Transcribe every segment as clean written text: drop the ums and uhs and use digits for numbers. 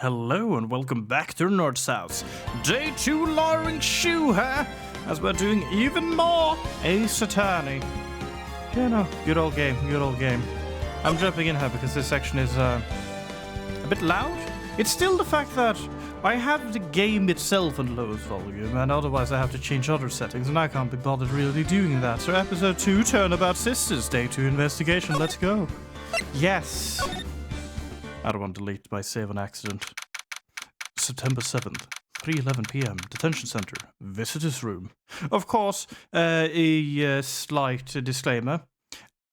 Hello and welcome back to North South. Day 2 lowering shoe, huh? As we're doing even more Ace Attorney. You know, good old game, good old game. I'm jumping in here because this section is a bit loud. It's still the fact that I have the game itself on lowest volume, and otherwise I have to change other settings, and I can't be bothered really doing that. So episode 2, Turnabout Sisters, day 2 investigation, let's go. Yes. I don't want to delete my save on accident. September 7th, 3:11 p.m, detention center, visitors room. Of course, a slight disclaimer.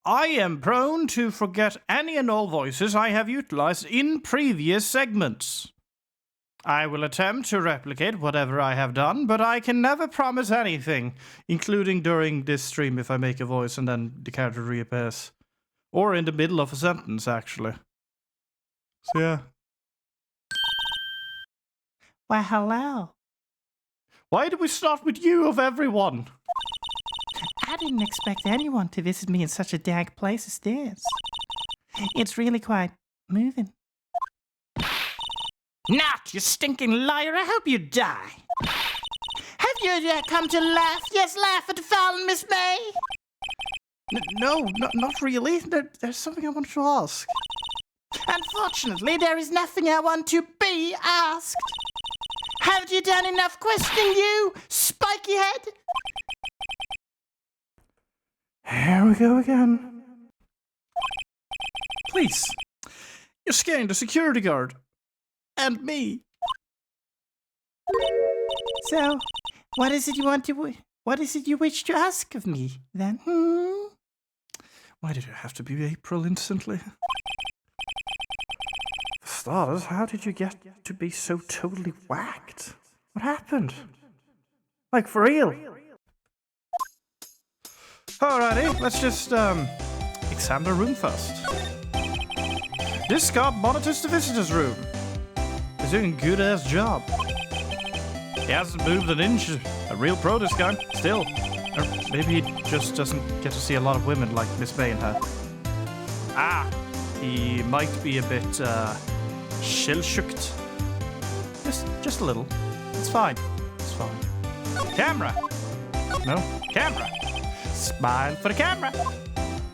I am prone to forget any and all voices I have utilized in previous segments. I will attempt to replicate whatever I have done, but I can never promise anything, including during this stream if I make a voice and then the character reappears. Or in the middle of a sentence, actually. So yeah. Well, hello. Why did we start with you of everyone? I didn't expect anyone to visit me in such a dank place as this. It's really quite moving. Not, you stinking liar, I hope you die. Have you come to laugh? Yes, laugh at the fallen Miss May? No, not really. There's something I want to ask. Unfortunately, there is nothing I want to be asked. Haven't you done enough questioning, you spiky head? Here we go again. Please. You're scaring the security guard. And me. So, what is it you wish to ask of me, then? Why did it have to be April instantly? For starters, how did you get to be so totally whacked? What happened? Like, for real? Alrighty, let's just, examine the room first. This guard monitors the visitor's room. He's doing a good-ass job. He hasn't moved an inch. A real pro, this guy. Still. Or maybe he just doesn't get to see a lot of women like Miss May and her. Ah, he might be a bit, shell-shooked. Just a little. It's fine. It's fine. Camera! No? Camera! Smile for the camera!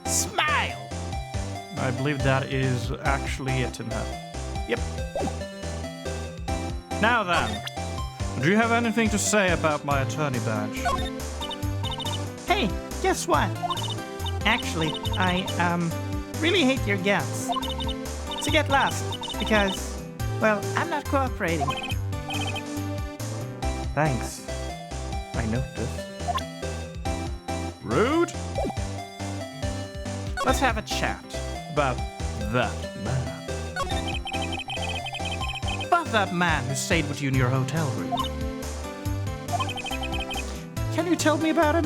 Smile! I believe that is actually it in her. Yep. Now then, do you have anything to say about my attorney badge? Hey, guess what? Actually, I, really hate your guts. So get lost, because, well, I'm not cooperating. Thanks. I noticed. Rude? Let's have a chat about that man. About that man who stayed with you in your hotel room. Can you tell me about him?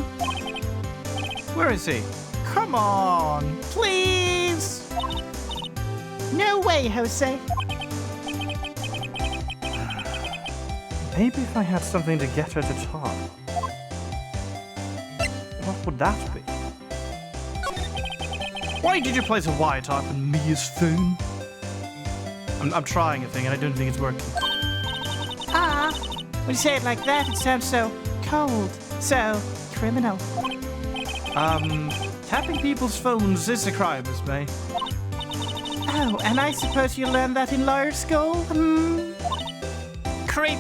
Where is he? Come on, please! No way, Jose. Maybe if I had something to get her to talk. What would that be? Why did you place a wiretap on Mia's phone? I'm trying a thing and I don't think it's working. Ah, when you say it like that, it sounds so cold, so criminal. Tapping people's phones is a crime, Miss May. Oh, and I suppose you learned that in lawyer school? Creep.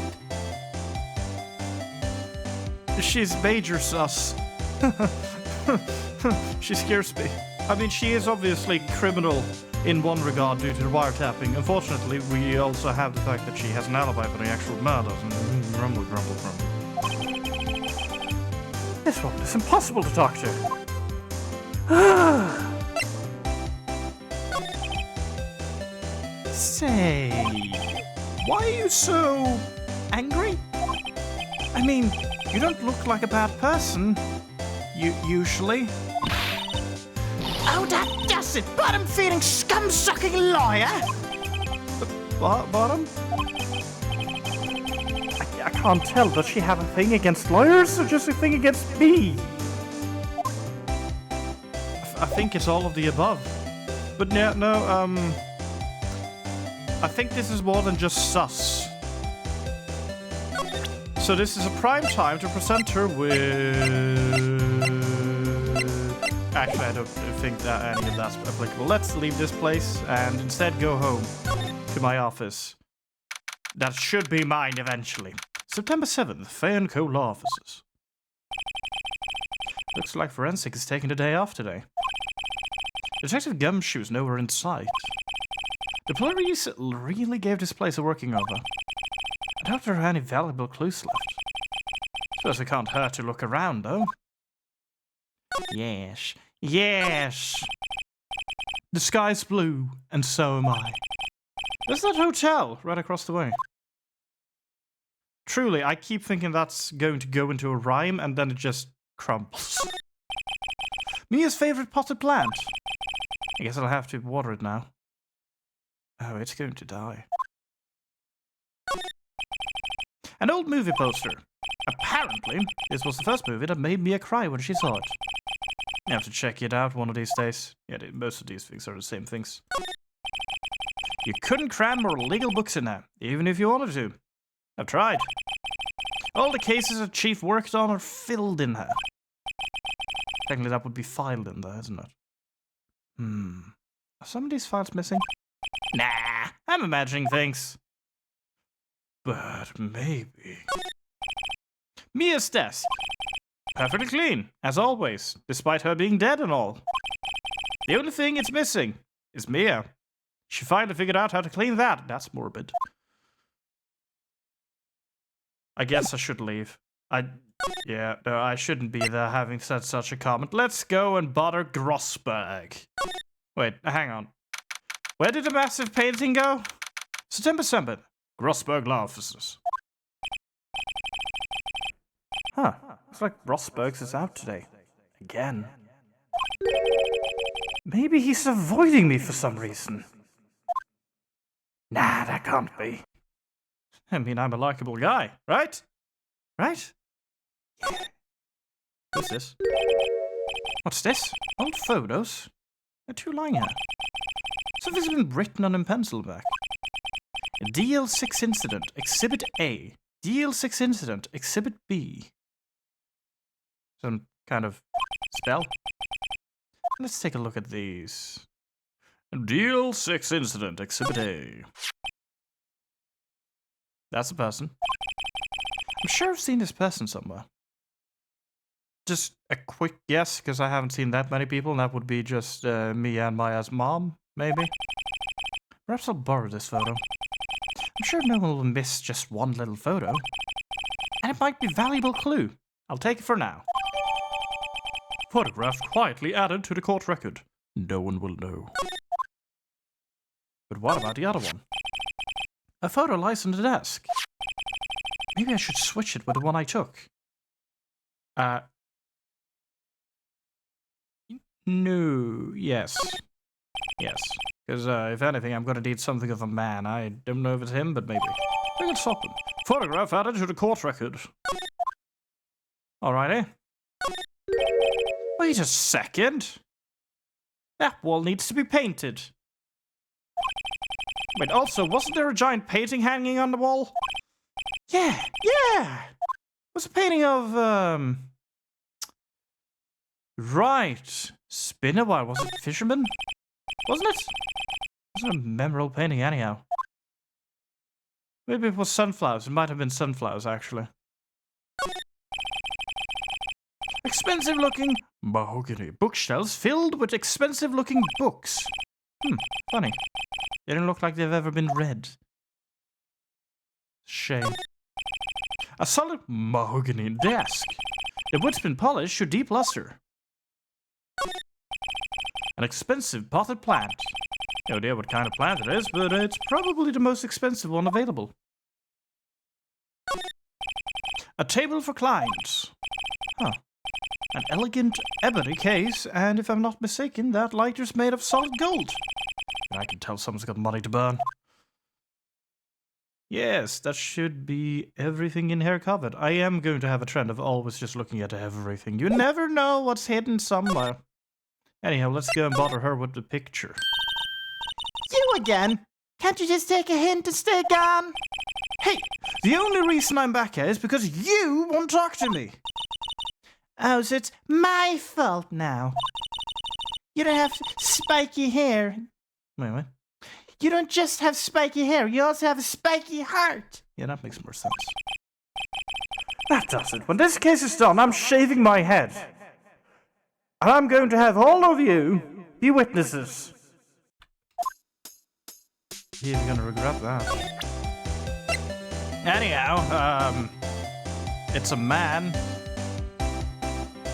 She's major sus. She scares me. I mean, she is obviously criminal in one regard due to the wiretapping. Unfortunately, we also have the fact that she has an alibi for the actual murders. And grumble. This woman is impossible to talk to. Say, why are you so angry? I mean, you don't look like a bad person. Usually. Oh, that does it! Bottom-feeding, scum-sucking lawyer! Bottom? I can't tell. Does she have a thing against lawyers or just a thing against me? I think it's all of the above. But no, I think this is more than just sus. So this is a prime time to present her with... Actually, I don't think that any of that's applicable. Let's leave this place and instead go home to my office. That should be mine eventually. September 7th, Fay & Co. Law Offices. Looks like Forensic is taking the day off today. Detective Gumshoe's nowhere in sight. The police really gave this place a working over. I doubt there are any valuable clues left. Suppose it can't hurt to look around, though. Yes. Yes! The sky's blue, and so am I. There's that hotel right across the way. Truly, I keep thinking that's going to go into a rhyme, and then it just crumbles. Mia's favorite potted plant. I guess I'll have to water it now. Oh, it's going to die. An old movie poster. Apparently, this was the first movie that made Mia cry when she saw it. I have to check it out one of these days. Yeah, most of these things are the same things. You couldn't cram more legal books in there, even if you wanted to. I've tried. All the cases that Chief worked on are filled in there. Technically, that would be filed in there, isn't it? Are some of these files missing? Nah, I'm imagining things. But maybe. Mia's desk. Perfectly clean, as always, despite her being dead and all. The only thing it's missing is Mia. She finally figured out how to clean that. That's morbid. I guess I should leave. Yeah, no, I shouldn't be there having said such a comment. Let's go and bother Grossberg. Wait, hang on. Where did the massive painting go? September 7th. Grossberg Law Offices. Huh. Looks like Grossberg's is out today. Again. Maybe he's avoiding me for some reason. Nah, that can't be. I mean, I'm a likable guy, right? Right? Yeah. What's this? What's this? Old photos? They're too lying here. Something's been written on in pencil back. DL6 incident, Exhibit A. DL6 incident, Exhibit B. Some kind of spell. Let's take a look at these. DL6 incident, Exhibit A. That's a person. I'm sure I've seen this person somewhere. Just a quick guess, because I haven't seen that many people, and that would be just me and Maya's mom, maybe. Perhaps I'll borrow this photo. I'm sure no one will miss just one little photo. And it might be a valuable clue. I'll take it for now. Photograph quietly added to the court record. No one will know. But what about the other one? A photo lies on the desk. Maybe I should switch it with the one I took. No, yes. Yes. Because, if anything, I'm gonna need something of a man. I don't know if it's him, but maybe. Bring it open. Photograph added to the court record. Alrighty. Wait a second. That wall needs to be painted. Wait, also, wasn't there a giant painting hanging on the wall? Yeah! It was a painting of, Right. It's been a while. Was it Fisherman? Wasn't it? It wasn't a memorable painting anyhow. Maybe it was sunflowers. It might have been sunflowers, actually. Expensive-looking mahogany bookshelves filled with expensive-looking books. Funny. They don't look like they've ever been read. Shame. A solid mahogany desk. The wood's been polished to deep luster. An expensive potted plant. No idea what kind of plant it is, but it's probably the most expensive one available. A table for clients. Huh. An elegant ebony case, and if I'm not mistaken, that lighter's made of solid gold. I can tell someone's got money to burn. Yes, that should be everything in here covered. I am going to have a trend of always just looking at everything. You never know what's hidden somewhere. Anyhow, let's go and bother her with the picture. You again? Can't you just take a hint and stay gone? Hey, the only reason I'm back here is because you won't talk to me. Oh, so it's my fault now. You don't have to spike your hair. Wait, what? You don't just have spiky hair, you also have a spiky heart. Yeah, that makes more sense. That does it. When this case is done, I'm shaving my head. And I'm going to have all of you be witnesses. He's gonna regret that. Anyhow, it's a man.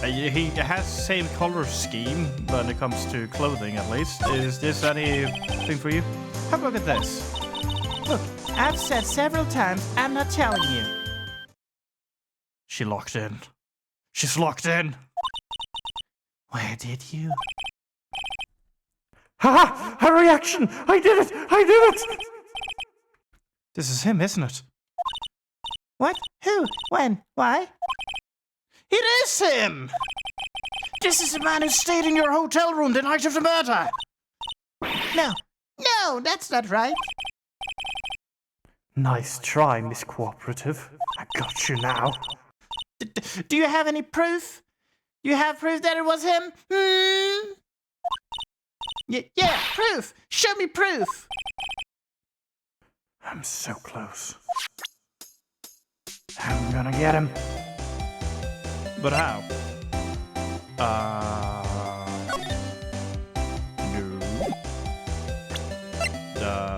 He has the same color scheme when it comes to clothing, at least. Is this anything for you? Have a look at this. Look, I've said several times, I'm not telling you. She locked in. She's locked in. Where did you? Ha! Her reaction! I did it! I did it! This is him, isn't it? What? Who? When? Why? It is him! This is the man who stayed in your hotel room the night of the murder! No, that's not right. Nice try, Miss Cooperative. I got you now. Do you have any proof? You have proof that it was him? Yeah, proof! Show me proof! I'm so close. I'm gonna get him. But how? No.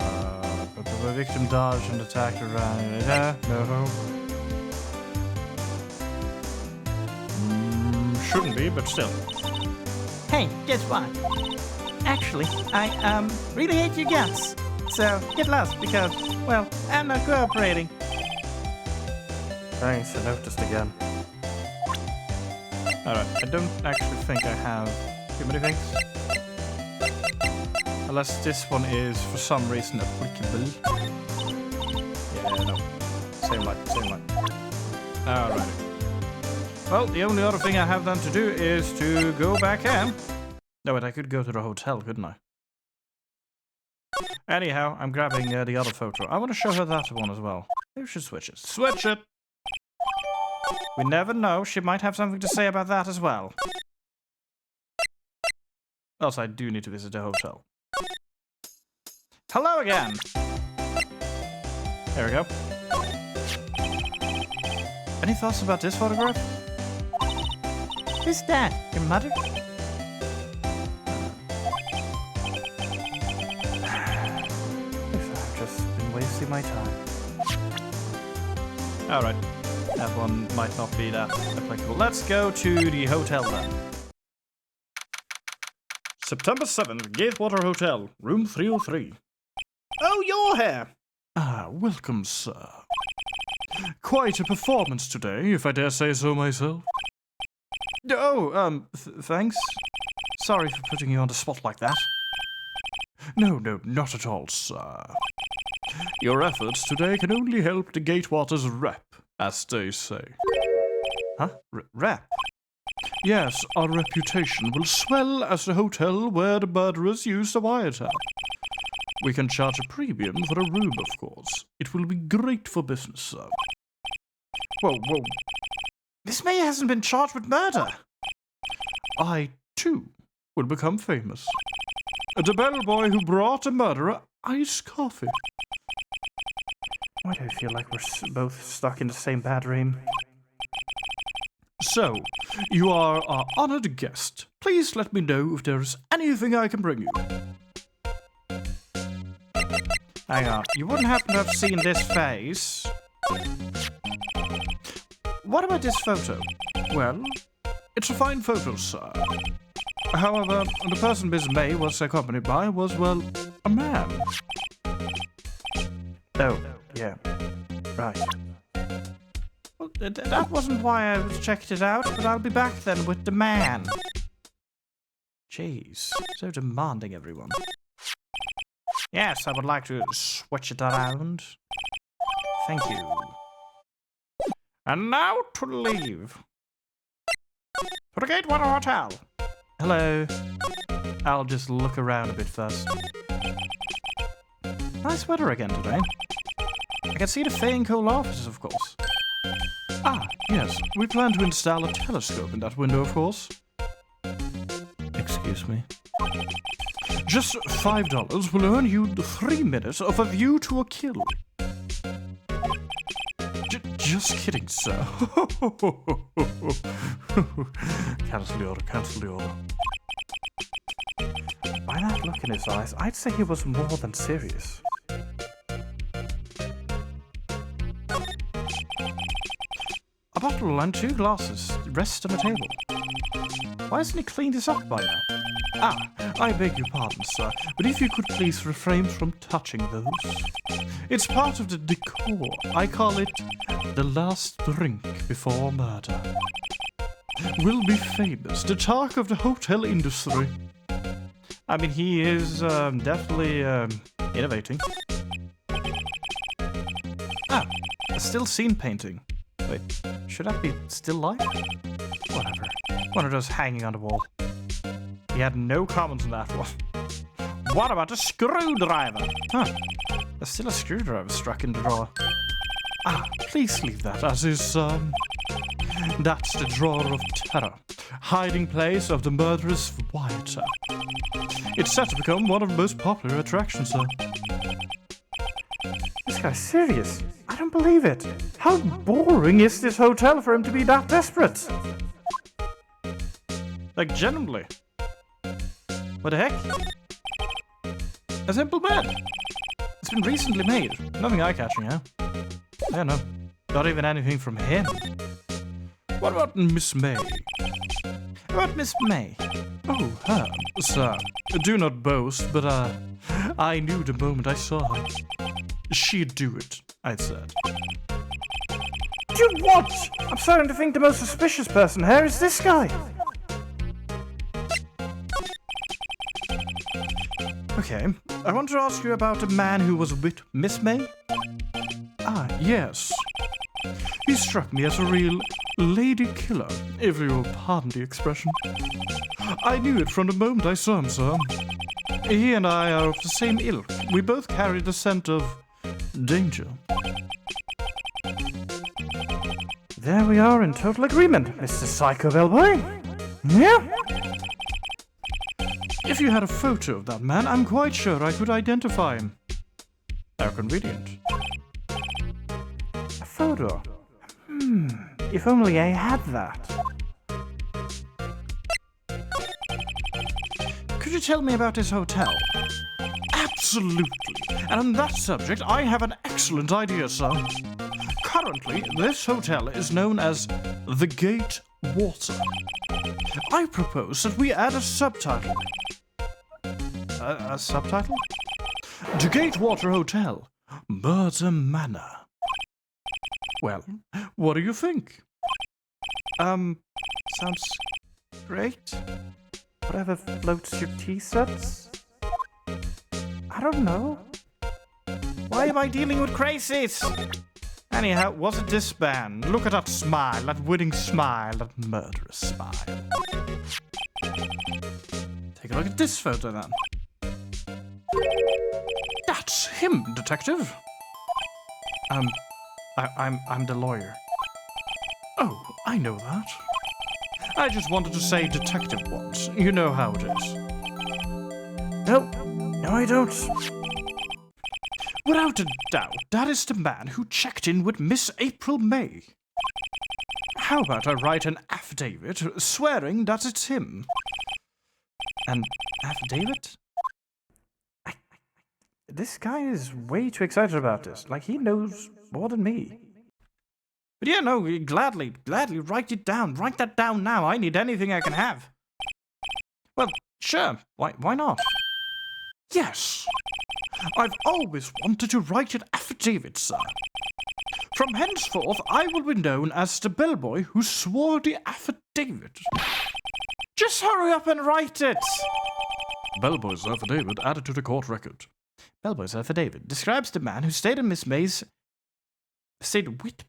The victim dodged and attacked around. No. Shouldn't be, but still. Hey, guess what? Actually, I really hate your guts. So get lost because, well, I'm not cooperating. Thanks, I noticed again. Alright, I don't actually think I have too many things. Unless this one is for some reason applicable. Yeah, no. Same line. Alright. Well, the only other thing I have then to do is to go back in. No, wait, I could go to the hotel, couldn't I? Anyhow, I'm grabbing the other photo. I want to show her that one as well. Maybe we should switch it. Switch it! We never know. She might have something to say about that as well. Also, I do need to visit the hotel. Hello again! There we go. Any thoughts about this photograph? Who's that? Your mother? I've just been wasting my time. Alright. That one might not be that applicable. Let's go to the hotel then. September 7th, Gatewater Hotel, room 303. Oh, you're here! Ah, welcome, sir. Quite a performance today, if I dare say so myself. Oh, thanks. Sorry for putting you on the spot like that. No, not at all, sir. Your efforts today can only help the Gatewater's rep, as they say. Huh? Rep? Yes, our reputation will swell as the hotel where the murderers used a wiretap. We can charge a premium for a room, of course. It will be great for business, sir. Whoa. This man hasn't been charged with murder. I, too, will become famous. The bellboy who brought the murderer iced coffee. Why do I feel like we're both stuck in the same bad dream? So, you are our honored guest. Please let me know if there's anything I can bring you. Hang on, you wouldn't happen to have seen this face? What about this photo? Well, it's a fine photo, sir. However, the person Miss May was accompanied by was, well, a man. Oh, yeah. Right. Well, that wasn't why I checked it out, but I'll be back then with the man. Jeez, so demanding, everyone. Yes, I would like to switch it around. Thank you. And now to leave. To the Gatewater Hotel. Hello. I'll just look around a bit first. Nice weather again today. I can see the Fay and Cole offices, of course. Ah, yes. We plan to install a telescope in that window, of course. Excuse me. Just $5 will earn you 3 minutes of a view to a kill. Just kidding, sir. Cancel the order, cancel the order. By that look in his eyes, I'd say he was more than serious. A bottle and 2 glasses rest on the table. Why hasn't he cleaned this up by now? Ah, I beg your pardon, sir, but if you could please refrain from touching those. It's part of the decor. I call it the last drink before murder. Will be famous, the talk of the hotel industry. I mean, he is definitely innovating. Ah, a still scene painting. Wait, should that be still life? Whatever. One of those hanging on the wall. He had no comments on that one. What about a screwdriver? Huh. There's still a screwdriver stuck in the drawer. Ah, please leave that as is, that's the drawer of terror. Hiding place of the murderous wiretap. It's set to become one of the most popular attractions, sir. This guy's serious. I don't believe it. How boring is this hotel for him to be that desperate? Like, genuinely. What the heck? A simple bed. It's been recently made. Nothing eye-catching, huh? Yeah, no. Not even anything from him. What about Miss May? What Miss May? Oh, her. Sir, do not boast, but I knew the moment I saw her. She'd do it, I said. You what? I'm starting to think the most suspicious person here is this guy. Okay, I want to ask you about a man who was with Miss May. Ah, yes. He struck me as a real lady killer, if you'll pardon the expression. I knew it from the moment I saw him, sir. He and I are of the same ilk. We both carry the scent of danger. There we are in total agreement, Mr. Psycho Bellboy. Yeah? If you had a photo of that man, I'm quite sure I could identify him. How convenient. A photo? If only I had that. Could you tell me about this hotel? Absolutely. And on that subject, I have an excellent idea, sir. Currently, this hotel is known as the Gate Water. I propose that we add a subtitle. A subtitle? The Gatewater Hotel, Murder Manor. Well, what do you think? Sounds great. Whatever floats your T-sets? I don't know. Why am I dealing with crazies? Anyhow, was it this band? Look at that smile, that winning smile, that murderous smile. Take a look at this photo then. That's him, detective. I'm the lawyer. Oh, I know that. I just wanted to say detective once. You know how it is. No, I don't. Without a doubt, that is the man who checked in with Miss April May. How about I write an affidavit swearing that it's him? An affidavit? This guy is way too excited about this. Like, he knows more than me. But yeah, no, gladly write it down. Write that down now. I need anything I can have. Well, sure. Why not? Yes. I've always wanted to write an affidavit, sir. From henceforth, I will be known as the bellboy who swore the affidavit. Just hurry up and write it. Bellboy's affidavit added to the court record. Bellboy's affidavit describes the man who stayed with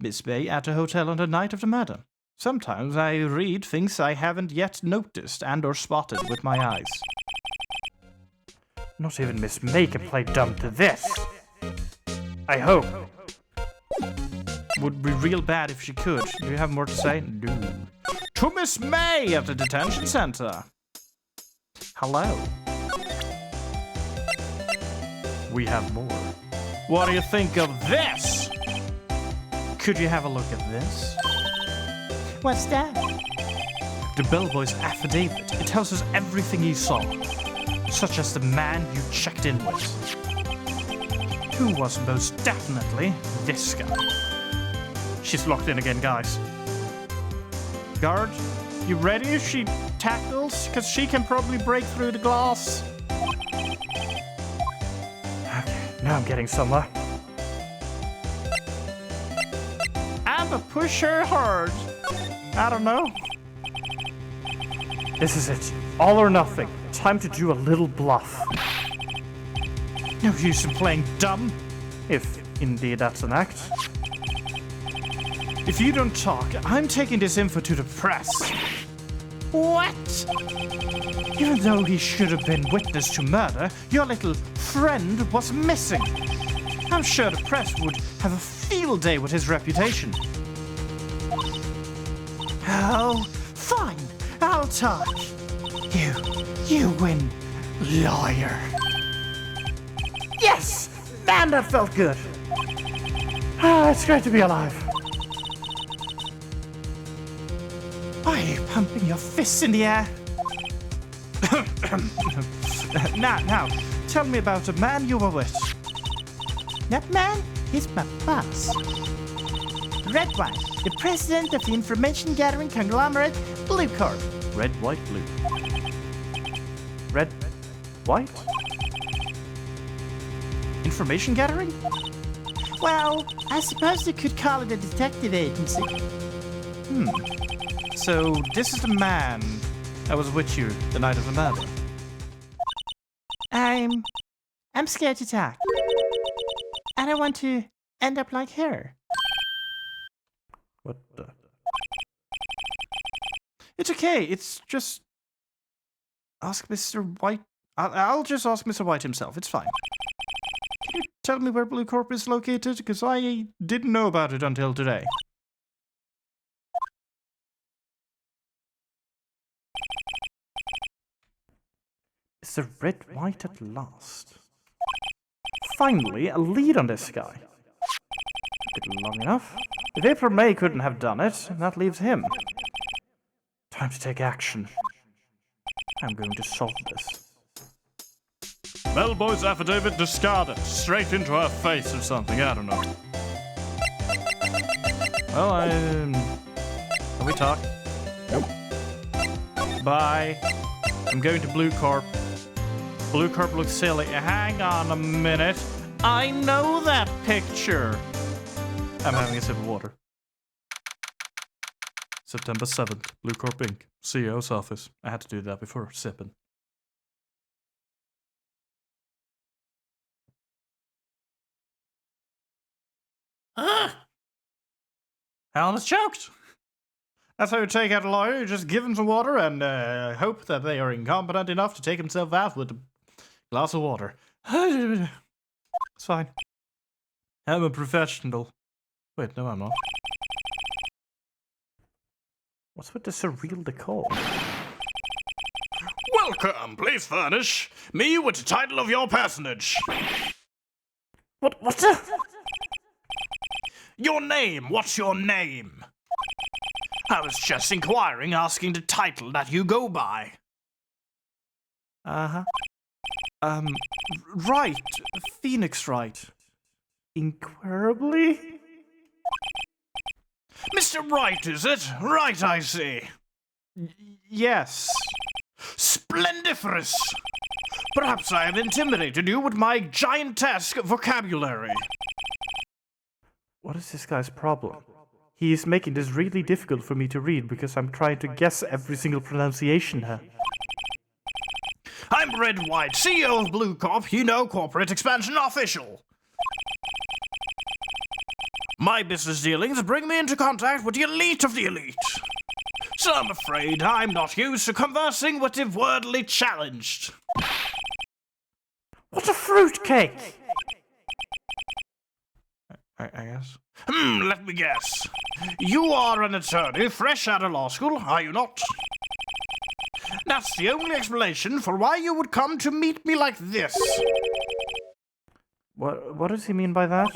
Miss May at a hotel on the night of the murder. Sometimes I read things I haven't yet noticed and or spotted with my eyes. Not even Miss May can play dumb to this. I hope. Would be real bad if she could. Do you have more to say? No. To Miss May at the detention center. Hello. we have more. What do you think of this? Could you have a look at this? What's that? The bellboy's affidavit. It tells us everything he saw, such as the man you checked in with, who was most definitely this guy. She's locked in again, guys. Guard, you ready if she tackles? Because she can probably break through the glass. Okay, now I'm getting somewhere. I'ma push her hard. I don't know. This is it. All or nothing. Time to do a little bluff. No use in playing dumb, if indeed that's an act. If you don't talk, I'm taking this info to the press. What? Even though he should have been witness to murder, your little friend was missing. I'm sure the press would have a field day with his reputation. Oh, fine. I'll talk. You win, lawyer. Yes! Man, that felt good. Ah, it's great to be alive. Why are you pumping your fists in the air? Now, tell me about the man you were with. That man is my boss. Red White, the president of the information gathering conglomerate Blue Corp. Red, white, blue. Red, white? Information gathering? Well, I suppose you could call it a detective agency. So, this is the man that was with you the night of the murder. I'm scared to talk. I don't want to end up like her. What the? It's okay, it's just... Ask Mr. White... I'll just ask Mr. White himself, it's fine. Can you tell me where Blue Corp is located? Because I didn't know about it until today. Is the red white at last? Finally, a lead on this guy. Took it long enough. If April May couldn't have done it, that leaves him. Time to take action. I'm going to solve this. Bellboy's affidavit discarded. Straight into her face or something, I don't know. Well, Are we talk? Nope. Bye. I'm going to Blue Corp. Blue Corp looks silly. Hang on a minute. I know that picture. I'm having a sip of water. September 7th, Blue Corp Inc., CEO's office. I had to do that before sipping. Alan is choked. That's how you take out a lawyer. You just give him some water and hope that they are incompetent enough to take himself out with a glass of water. It's fine. I'm a professional. Wait, no, I'm not. What's with the surreal decor? Welcome, please furnish me with the title of your personage. What's that? Your name, what's your name? I was just inquiring, asking the title that you go by. Right, Phoenix Wright. Incredibly? Mr. Wright, is it? Right, I see. Yes. Splendiferous! Perhaps I have intimidated you with my giantesque vocabulary. What is this guy's problem? He is making this really difficult for me to read because I'm trying to guess every single pronunciation here. I'm Red White, CEO of Blue Corp, you know, corporate expansion official. My business dealings bring me into contact with the elite of the elite. So I'm afraid I'm not used to conversing with the worldly challenged. What's a fruitcake? I guess. Let me guess. You are an attorney fresh out of law school, are you not? That's the only explanation for why you would come to meet me like this. What does he mean by that?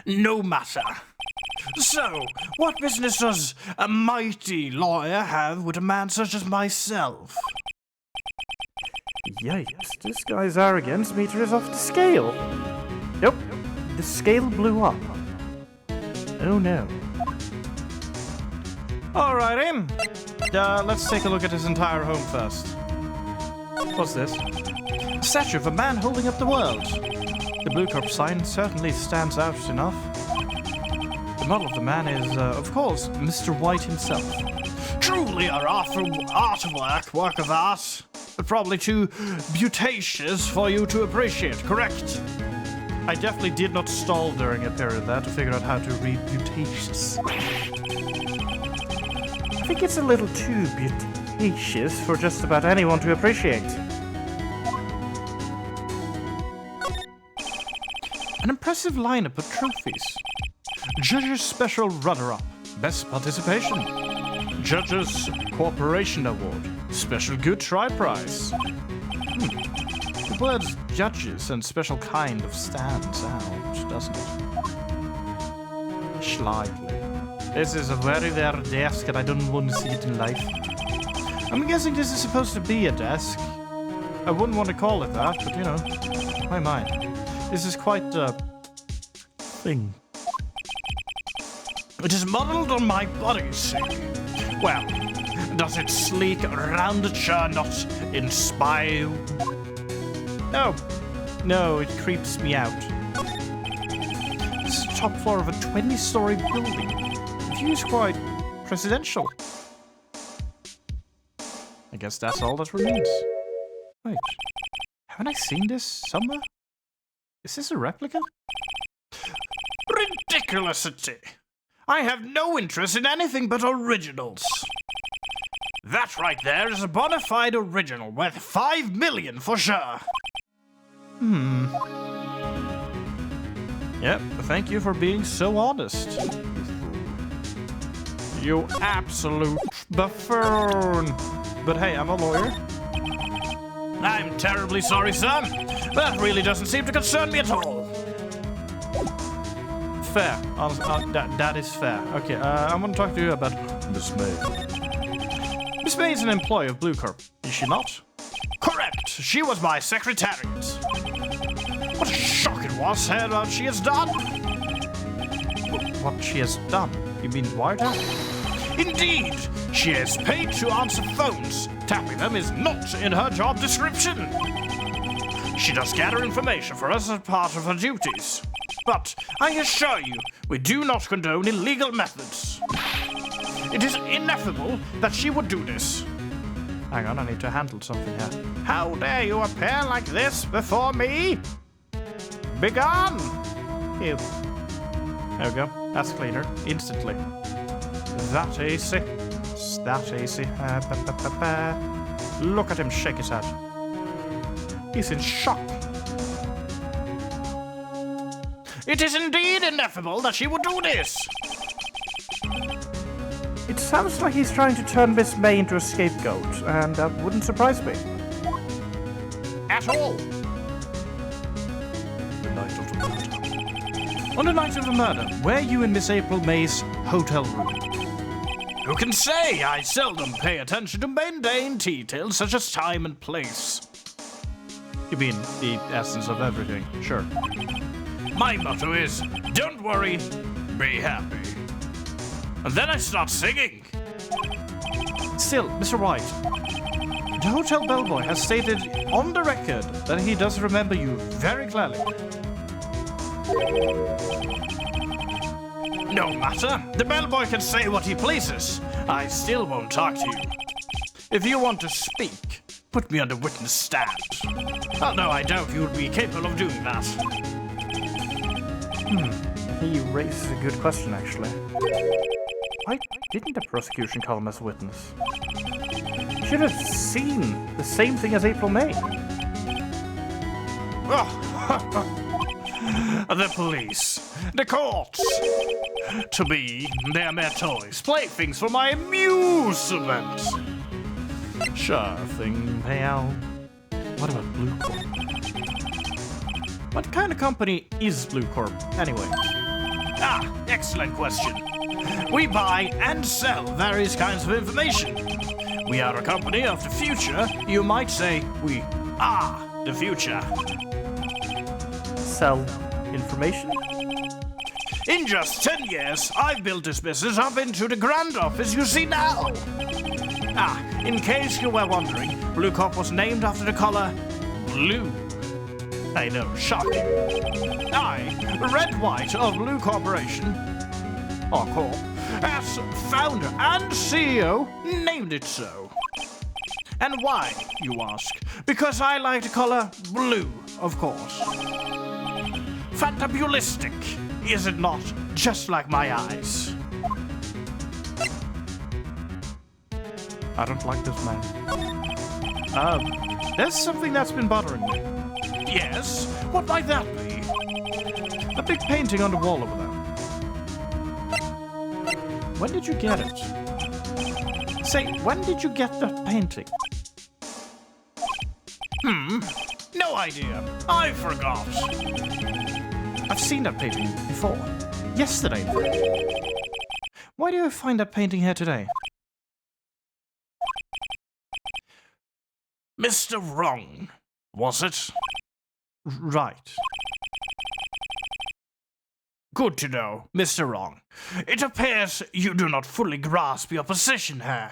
No matter. So, what business does a mighty lawyer have with a man such as myself? Yikes, this guy's arrogance meter is off the scale. Nope, the scale blew up. Oh no. Alrighty. Let's take a look at his entire home first. What's this? A statue of a man holding up the world. The Blue Corp sign certainly stands out enough. The model of the man is, of course, Mr. White himself. Truly an work of art, but probably too beauticious for you to appreciate, correct? I definitely did not stall during a period there to figure out how to read beauticious. I think it's a little too beauticious for just about anyone to appreciate. An impressive lineup of trophies. Judges Special Runner-Up, Best Participation. Judges Cooperation Award, Special Good Try Prize. The words judges and special kind of stands out, doesn't it? Slightly. This is a very rare desk and I don't want to see it in life. I'm guessing this is supposed to be a desk. I wouldn't want to call it that, but you know, my mind. This is quite a thing. It is modeled on my body, see? Well, does its sleek roundature not inspire you? No, it creeps me out. This is the top floor of a 20-story building. The view is quite presidential. I guess that's all that remains. Wait, haven't I seen this somewhere? Is this a replica? Ridiculousity! I have no interest in anything but originals. That right there is a bona fide original worth 5 million for sure. Yep, thank you for being so honest. You absolute buffoon. But hey, I'm a lawyer. I'm terribly sorry, sir. That really doesn't seem to concern me at all. Fair. That is fair. Okay, I want to talk to you about Miss May. Miss May is an employee of Blue Corp, is she not? Correct. She was my secretariat. What a shock it was to hear what she has done. What she has done? You mean wiretap? Indeed. She is paid to answer phones. Tapping them is not in her job description. She does gather information for us as part of her duties. But I assure you, we do not condone illegal methods. It is ineffable that she would do this. Hang on, I need to handle something here. How dare you appear like this before me? Begone! Ew. There we go. That's cleaner. Instantly. That easy. That easy. Look at him shake his head. He's in shock. It is indeed ineffable that she would do this. It sounds like he's trying to turn Miss May into a scapegoat, and that wouldn't surprise me. At all. The night of the murder. On the night of the murder, were you in Miss April May's hotel room? Who can say? I seldom pay attention to mundane details such as time and place. You mean the essence of everything, sure. My motto is, don't worry, be happy. And then I start singing. Still, Mr. White, the hotel bellboy has stated on the record that he does remember you very clearly. No matter, the bellboy can say what he pleases. I still won't talk to you. If you want to speak, put me on the witness stand. Oh, no, I doubt you would be capable of doing that. He raises a good question, actually. Why didn't the prosecution call him as a witness? You should have seen the same thing as April May. Oh, the police, the courts. To me, they're mere toys, playthings for my amusement. Sure thing, pal. What about Blue Corp? What kind of company is Blue Corp, anyway? Ah, excellent question. We buy and sell various kinds of information. We are a company of the future. You might say we are the future. Sell information? In just 10 years, I've built this business up into the grand office you see now. Ah, in case you were wondering, Blue Corp was named after the color blue. I know, shocking. I, Red White of Blue Corporation, or Corp, as founder and CEO, named it so. And why, you ask? Because I like the color blue, of course. Fantabulistic, is it not? Just like my eyes. I don't like this man. There's something that's been bothering me. Yes? What might that be? A big painting on the wall over there. When did you get it? Say, when did you get that painting? No idea. I forgot. I've seen that painting before. Yesterday. Why do you find that painting here today? Mr. Wrong, was it? Right. Good to know, Mr. Wrong. It appears you do not fully grasp your position here.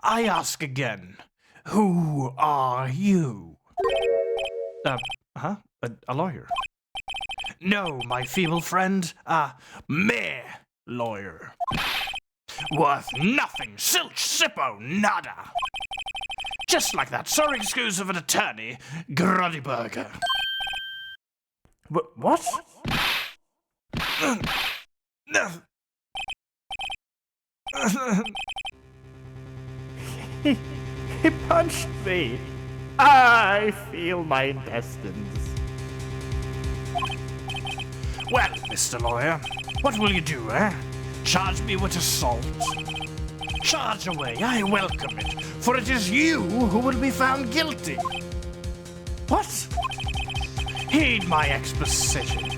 I ask again, who are you? A lawyer? No, my feeble friend, a mere lawyer. Worth nothing, silch, sippo, nada. Just like that sorry excuse of an attorney, Gruddyburger. What? He punched me. I feel my intestines. Well, Mr. Lawyer, what will you do, eh? Charge me with assault? Charge away, I welcome it, for it is you who will be found guilty. What? Heed my exposition.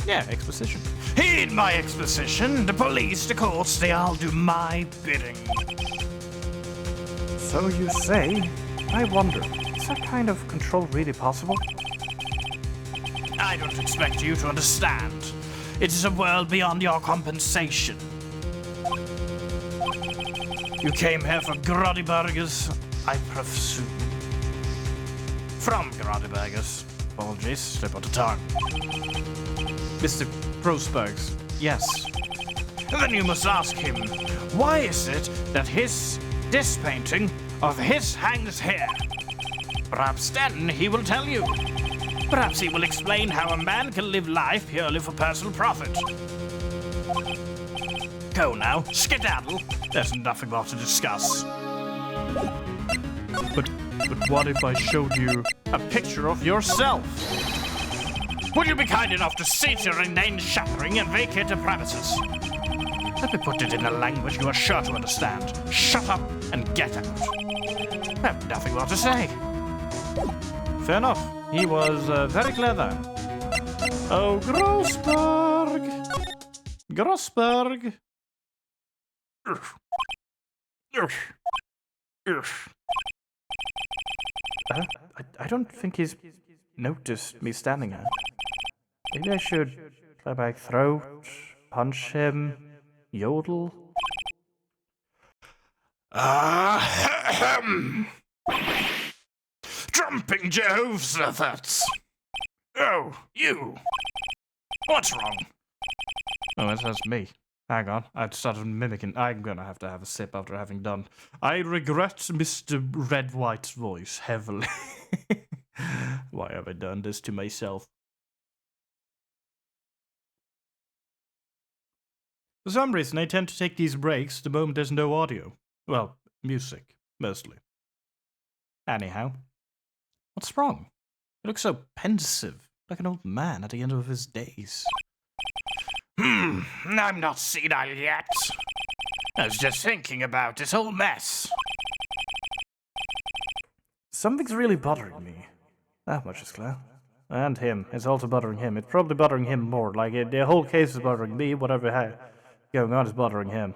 Yeah, exposition. Heed my exposition. The police, the courts, they all do my bidding. So you say. I wonder, is that kind of control really possible? I don't expect you to understand. It is a world beyond your compensation. You came here for Gruddyburgers, I presume. From Gruddyburgers. Apologies, slip of the tongue. Mr. Prosbergs, yes. Then you must ask him, why is it that this painting of his hangs here? Perhaps then he will tell you. Perhaps he will explain how a man can live life purely for personal profit. Go now, skedaddle. There's nothing more to discuss. But what if I showed you a picture of yourself? Would you be kind enough to cease your inane shattering and vacate the premises? Let me put it in a language you are sure to understand. Shut up and get out. I have nothing more to say. Fair enough. He was very clever. Oh, Grossberg! Grossberg! I don't think he's noticed me standing here. Maybe I should clear my throat, punch him, yodel. Jumping Jehovah's. Oh, you. What's wrong? Oh, that's me. Hang on, I'd started mimicking. I'm gonna have to have a sip after having done. I regret Mr. Red White's voice heavily. Why have I done this to myself? For some reason, I tend to take these breaks the moment there's no audio. Well, music, mostly. Anyhow, what's wrong? You look so pensive, like an old man at the end of his days. I'm not senile yet. I was just thinking about this whole mess. Something's really bothering me. That much is clear. And him. It's also bothering him. It's probably bothering him more. Like, the whole case is bothering me. Whatever going on is bothering him.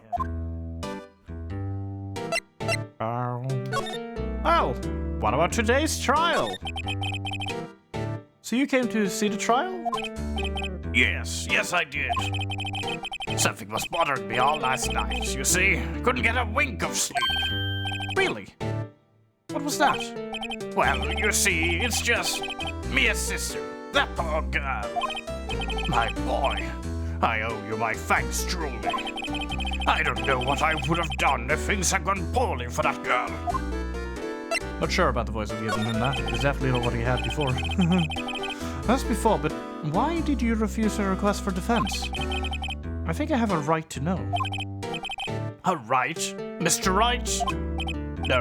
Well, what about today's trial? So you came to see the trial? Yes, I did. Something was bothering me all last night, you see. Couldn't get a wink of sleep. Really? What was that? Well, you see, it's just Mia's sister, that poor girl. My boy, I owe you my thanks truly. I don't know what I would have done if things had gone poorly for that girl. Not sure about the voice of giving him that. It's definitely not what he had before. That's before, but why did you refuse a request for defense? I think I have a right to know. A right? Mr. Wright? No,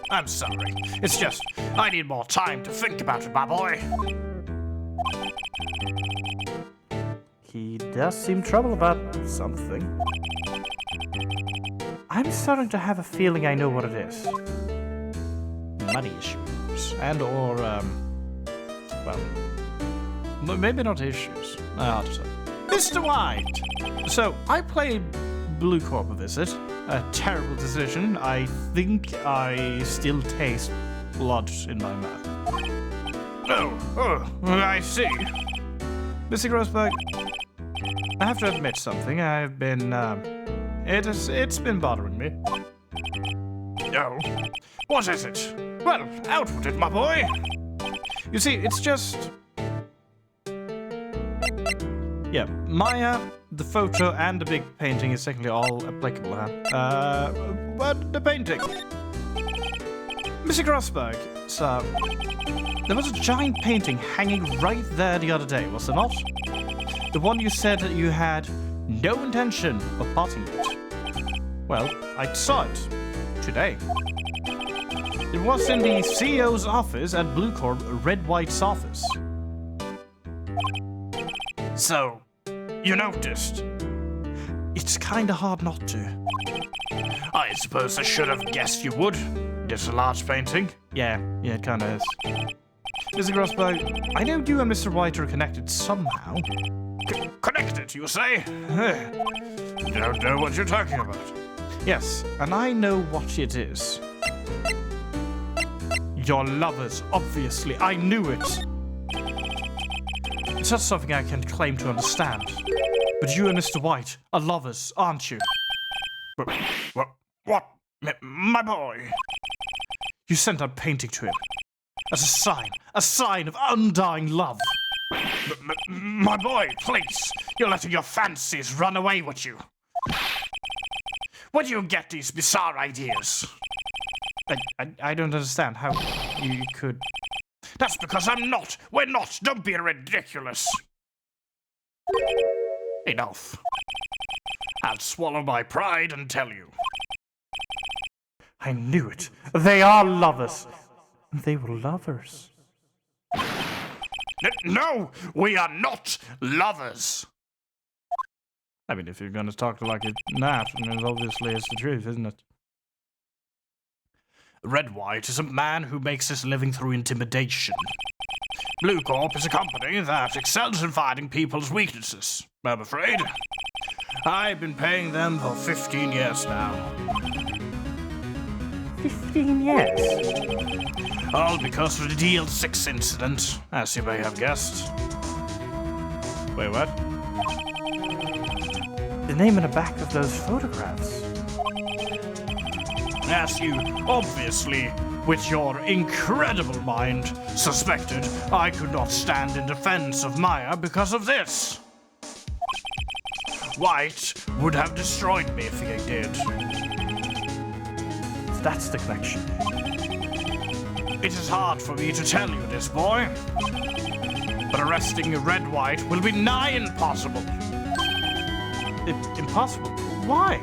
I'm sorry. It's just, I need more time to think about it, my boy. He does seem troubled about something. I'm starting to have a feeling I know what it is. Money issues. And or, maybe not issues. Hard to say. Mr. White! So, I played Blue Corp a visit. A terrible decision. I think I still taste blood in my mouth. Oh, I see. Mr. Grossberg, I have to admit something. I've been, it's been bothering me. Oh, what is it? Well, out with it, my boy. You see, it's just... Yeah, Maya, the photo, and the big painting is technically all applicable, huh? But the painting. Mr. Grossberg, so... There was a giant painting hanging right there the other day, was there not? The one you said that you had no intention of parting with. Well, I saw it. Today. It was in the CEO's office at Blue Corp Red White's office. So, you noticed? It's kinda hard not to. I suppose I should have guessed you would. It's a large painting. Yeah, it kinda is. Mr. Grossberg, I know you and Mr. White are connected somehow. Connected, you say? Don't know what you're talking about. Yes, and I know what it is. You're lovers, obviously. I knew it. It's not something I can claim to understand. But you and Mr. White are lovers, aren't you? What? My boy? You sent that painting to him. As a sign of undying love. My boy, please. You're letting your fancies run away with you. Where do you get these bizarre ideas? I don't understand how you could... That's because I'm not. We're not. Don't be ridiculous. Enough. I'll swallow my pride and tell you. I knew it. They are lovers. They were lovers. No, we are not lovers. I mean, if you're gonna talk like it's not, then obviously it's the truth, isn't it? Red White is a man who makes his living through intimidation. Blue Corp is a company that excels in finding people's weaknesses, I'm afraid. I've been paying them for 15 years now. 15 years? All because of the DL6 incident, as you may have guessed. Wait, what? The name on the back of those photographs. As you, obviously, with your incredible mind, suspected, I could not stand in defense of Maya because of this. White would have destroyed me if he did. So that's the connection. It is hard for me to tell you this, boy. But arresting Red White will be nigh impossible. Impossible? Why?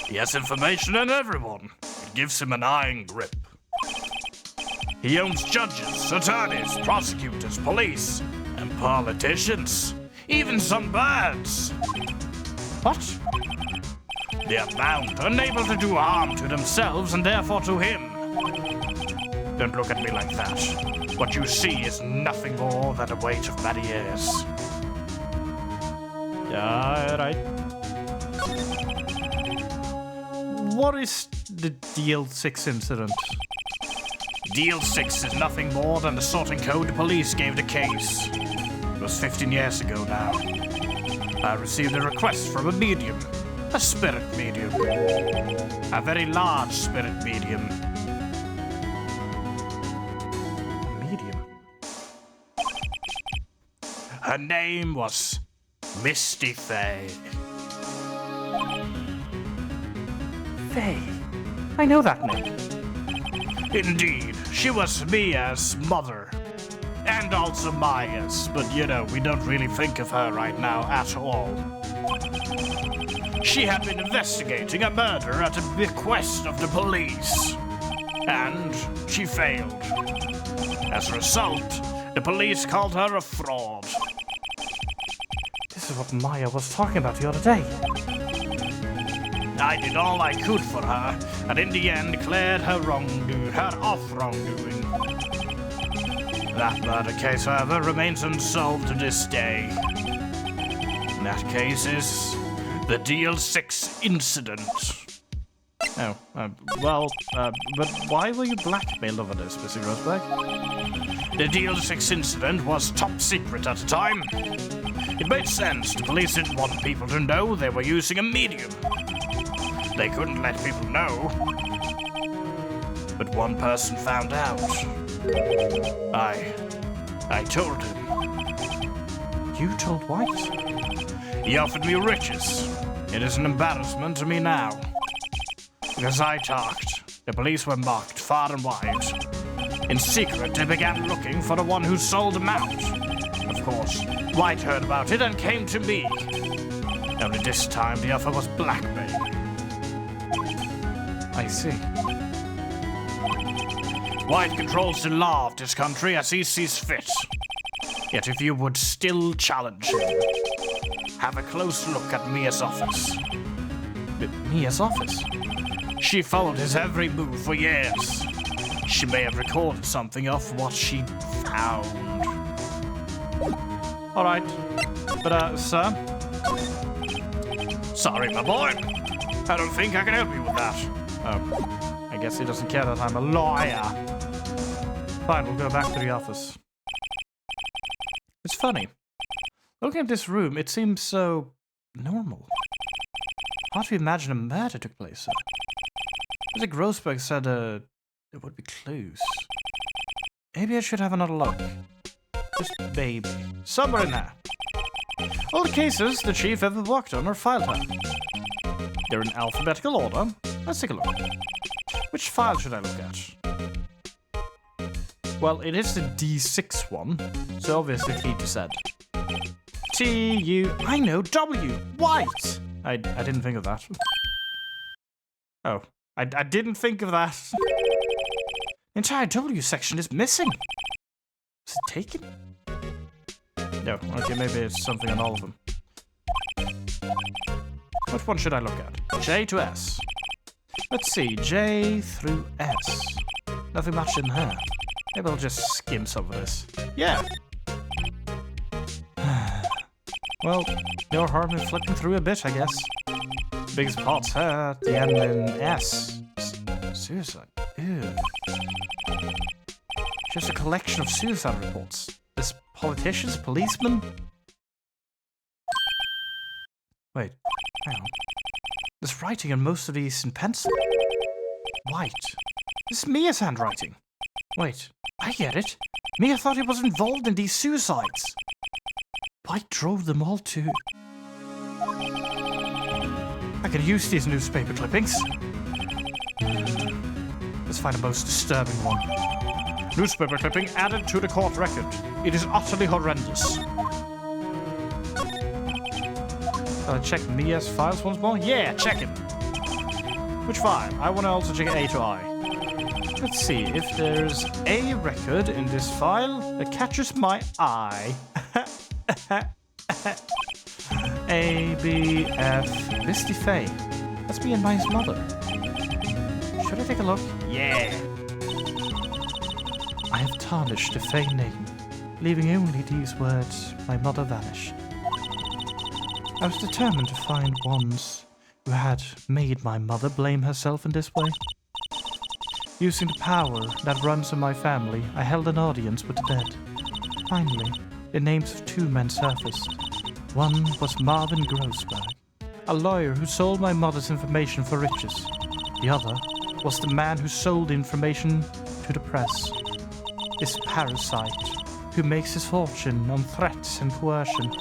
He has information on everyone. It gives him an iron grip. He owns judges, attorneys, prosecutors, police, and politicians. Even some birds. What? They are bound, unable to do harm to themselves and therefore to him. Don't look at me like that. What you see is nothing more than a weight of many years. Yeah, right. What is the DL6 incident? DL6 is nothing more than the sorting code the police gave the case. It was 15 years ago now. I received a request from a medium. A spirit medium. A very large spirit medium. Medium. Her name was Misty Faye. Faye. I know that name. Indeed, she was Mia's mother. And also Maya's, but you know, we don't really think of her right now at all. She had been investigating a murder at the bequest of the police. And she failed. As a result, the police called her a fraud. This is what Maya was talking about the other day. I did all I could for her, and in the end cleared her off wrongdoing. That murder case, however, remains unsolved to this day. That case is the DL6 incident. Oh, but why were you blackmailed over this, Mr. Grossberg? The DL6 incident was top secret at the time. It made sense. The police didn't want people to know they were using a medium. They couldn't let people know. But one person found out. I told him. You told White? He offered me riches. It is an embarrassment to me now. Because I talked, the police were mocked far and wide. In secret, they began looking for the one who sold them out. Of course, White heard about it and came to me. Only this time the offer was blackmail. I see. White controls the law of this country as he sees fit. Yet if you would still challenge him, have a close look at Mia's office. Mia's office? She followed his every move for years. She may have recorded something of what she found. All right. But, sir? Sorry, my boy. I don't think I can help you with that. Oh, I guess he doesn't care that I'm a lawyer. Fine, we'll go back to the office. It's funny. Looking at this room, it seems so normal. Hard to imagine a murder took place here. Mr. Grossberg said there would be clues. Maybe I should have another look. Just maybe. Somewhere in there. All the cases the chief ever worked on are filed here. They're in alphabetical order. Let's take a look. Which file should I look at? Well, it is the D6 one, so obviously T to Z. T-U... I know, W! White! I didn't think of that. Oh, I didn't think of that. The entire W section is missing. Is it taken? No, okay, maybe it's something on all of them. Which one should I look at? J to S. Let's see, J through S. Nothing much in there. Maybe I'll just skim some of this. Yeah. Well, no harm in flipping through a bit, I guess. Biggest part's here at the end in S. Suicide. Ew. Just a collection of suicide reports. This politicians, policemen? Wait, hang on. There's writing on most of these in pencil. White. This is Mia's handwriting. Wait, I get it. Mia thought he was involved in these suicides. White drove them all to... I can use these newspaper clippings. Let's find the most disturbing one. Newspaper clipping added to the court record. It is utterly horrendous. Check Mia's files once more? Yeah, check it. Which file? I want to also check A to I. Let's see if there's a record in this file that catches my eye. A, B, F, Misty Faye. That's me and my mother. Should I take a look? Yeah. I have tarnished the fey name, leaving only these words, "My mother vanished." I was determined to find ones who had made my mother blame herself in this way. Using the power that runs in my family, I held an audience with the dead. Finally, the names of 2 men surfaced. One was Marvin Grossberg, a lawyer who sold my mother's information for riches. The other was the man who sold the information to the press. This parasite who makes his fortune on threats and coercion.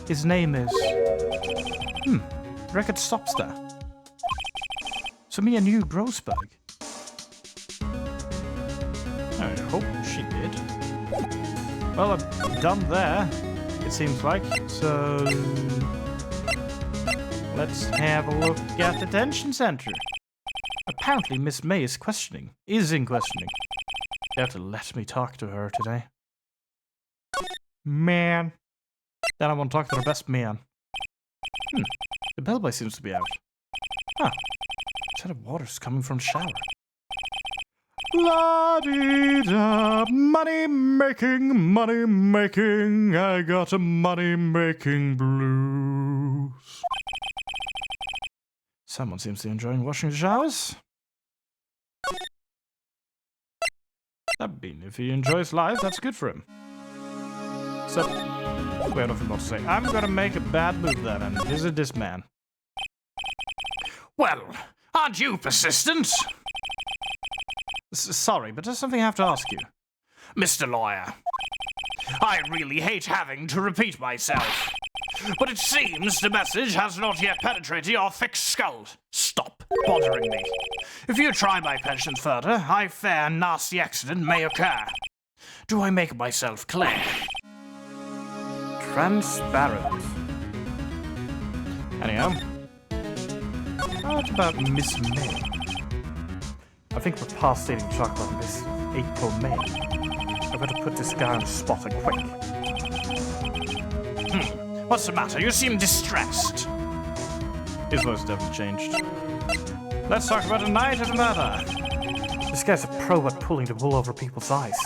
His name is... record stops there. So me and you, Grossberg. I hope she did. Well, I'm done there, it seems like. So... let's have a look at the detention center. Apparently Miss May is in questioning. You have to let me talk to her today. Man. Then I want to talk to her best man. The bellboy seems to be out. Huh. Set of water's coming from the shower. La-dee-da, money making, I got a money making blues. Someone seems to be enjoying washing the showers. I mean, if he enjoys life, that's good for him. So, we have nothing more to say. I'm gonna make a bad move then and visit this man. Well, aren't you persistent? Sorry, but there's something I have to ask you. Mr. Lawyer, I really hate having to repeat myself, but it seems the message has not yet penetrated your thick skull. Stop bothering me. If you try my patience further, I fear a nasty accident may occur. Do I make myself clear? Transparent. Anyhow, what about Miss May? I think we're past stating talk about Miss April May. I've got to put this guy on the spot and quick. What's the matter? You seem distressed. His voice definitely changed. Let's talk about the night of the murder. This guy's a pro at pulling the wool over people's eyes.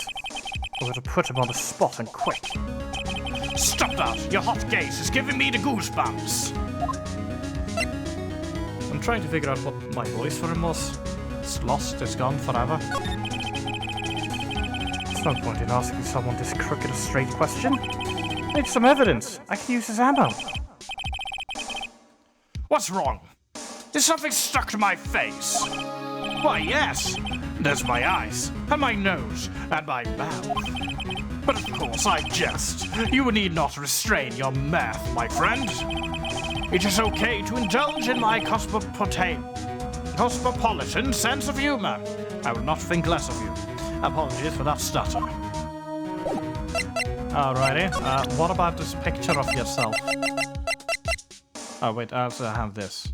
I've got to put him on the spot and quick. Stop that! Your hot gaze is giving me the goosebumps. I'm trying to figure out what my voice for him was. It's lost, it's gone forever. There's no point in asking someone this crooked or straight question. I need some evidence. I can use his ammo. What's wrong? Is something stuck to my face? Why, yes. There's my eyes, and my nose, and my mouth. But of course I jest. You need not restrain your mirth, my friend. It is okay to indulge in my cosmopolitan sense of humor. I will not think less of you. Apologies for that stutter. Alrighty, what about this picture of yourself? Oh wait, I also have this.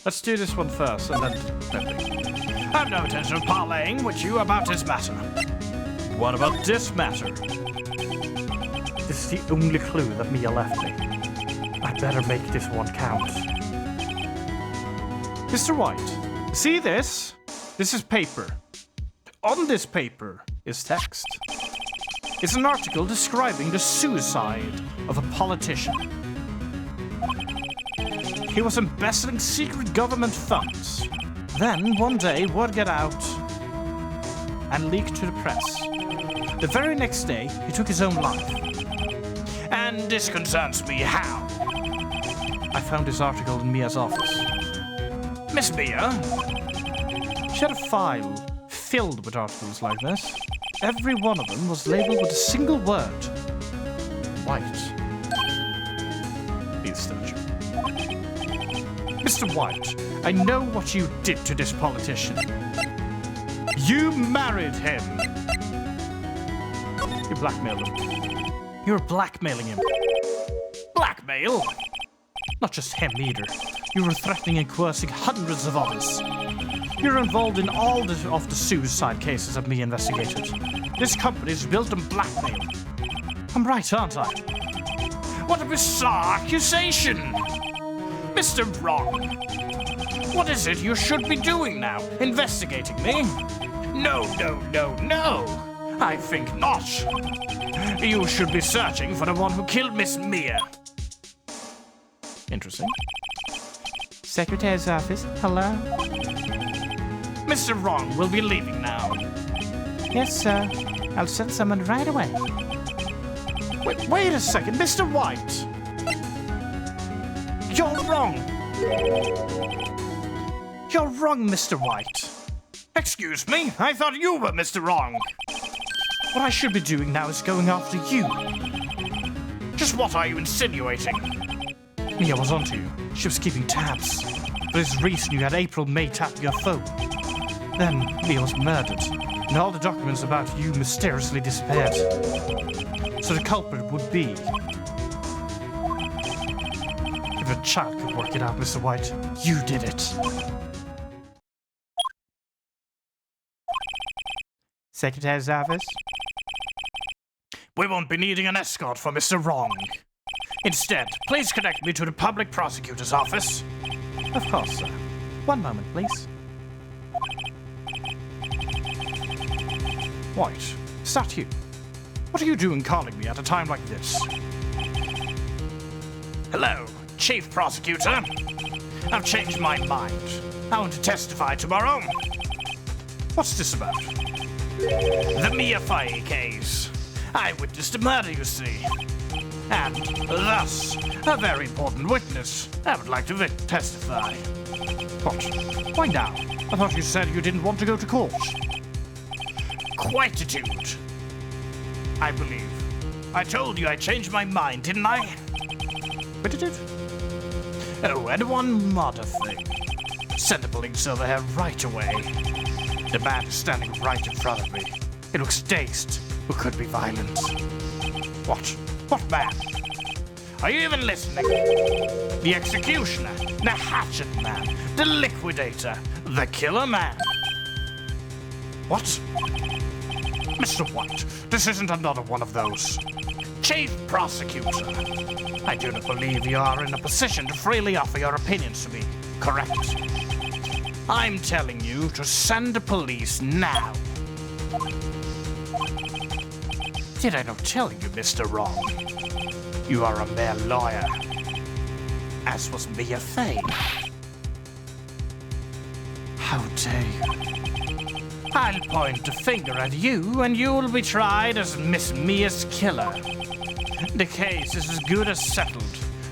Let's do this one first, and then... I have no intention of parleying with you about this matter. What about this matter? This is the only clue that Mia left me. I better make this one count. Mr. White, see this? This is paper. On this paper is text. It's an article describing the suicide of a politician. He was embezzling secret government funds. Then, one day, word got out and leaked to the press. The very next day, he took his own life. And this concerns me how? I found this article in Mia's office. Miss Mia? She had a file filled with articles like this. Every one of them was labeled with a single word. White. He's statue. Mr. White, I know what you did to this politician. You married him. You blackmailed him. You're blackmailing him. Blackmail? Not just him either. You were threatening and coercing hundreds of others. You're involved in all of the suicide cases that me investigated. This company is built on blackmail. I'm right, aren't I? What a bizarre accusation! Mr. Wrong. What is it you should be doing now? Investigating me? No, no, no, no! I think not. You should be searching for the one who killed Miss Mia. Interesting. Secretary's office, hello? Mr. Wrong will be leaving now. Yes, sir. I'll send someone right away. Wait a second, Mr. White. You're wrong. You're wrong, Mr. White. Excuse me, I thought you were Mr. Wrong. What I should be doing now is going after you. Just what are you insinuating? Mia was onto you. She was keeping tabs. For this reason, you had April May tap your phone. Then Mia was murdered, and all the documents about you mysteriously disappeared. So the culprit would be... If a child could work it out, Mr. White, you did it. Secretary's office? We won't be needing an escort for Mr. Wrong. Instead, please connect me to the public prosecutor's office. Of course, sir. One moment, please. White, is that you? What are you doing calling me at a time like this? Hello, Chief Prosecutor. I've changed my mind. I want to testify tomorrow. What's this about? The Mia Faye case. I witnessed a murder, you see. And thus, a very important witness. I would like to testify. What? Why now? I thought you said you didn't want to go to court. Quietude. I believe. I told you I changed my mind, didn't I? But did it? Oh, and one other thing. Send the police over here right away. The man is standing right in front of me. He looks dazed. Who could be violent? What? What man? Are you even listening? The executioner, the hatchet man, the liquidator, the killer man. What? Mr. White, this isn't another one of those. Chief Prosecutor, I do not believe you are in a position to freely offer your opinions to me, correct? I'm telling you to send the police now. Did I not tell you, Mr. Wrong? You are a mere lawyer, as was Mia Faye. How dare you? I'll point the finger at you, and you'll be tried as Miss Mia's killer. The case is as good as settled.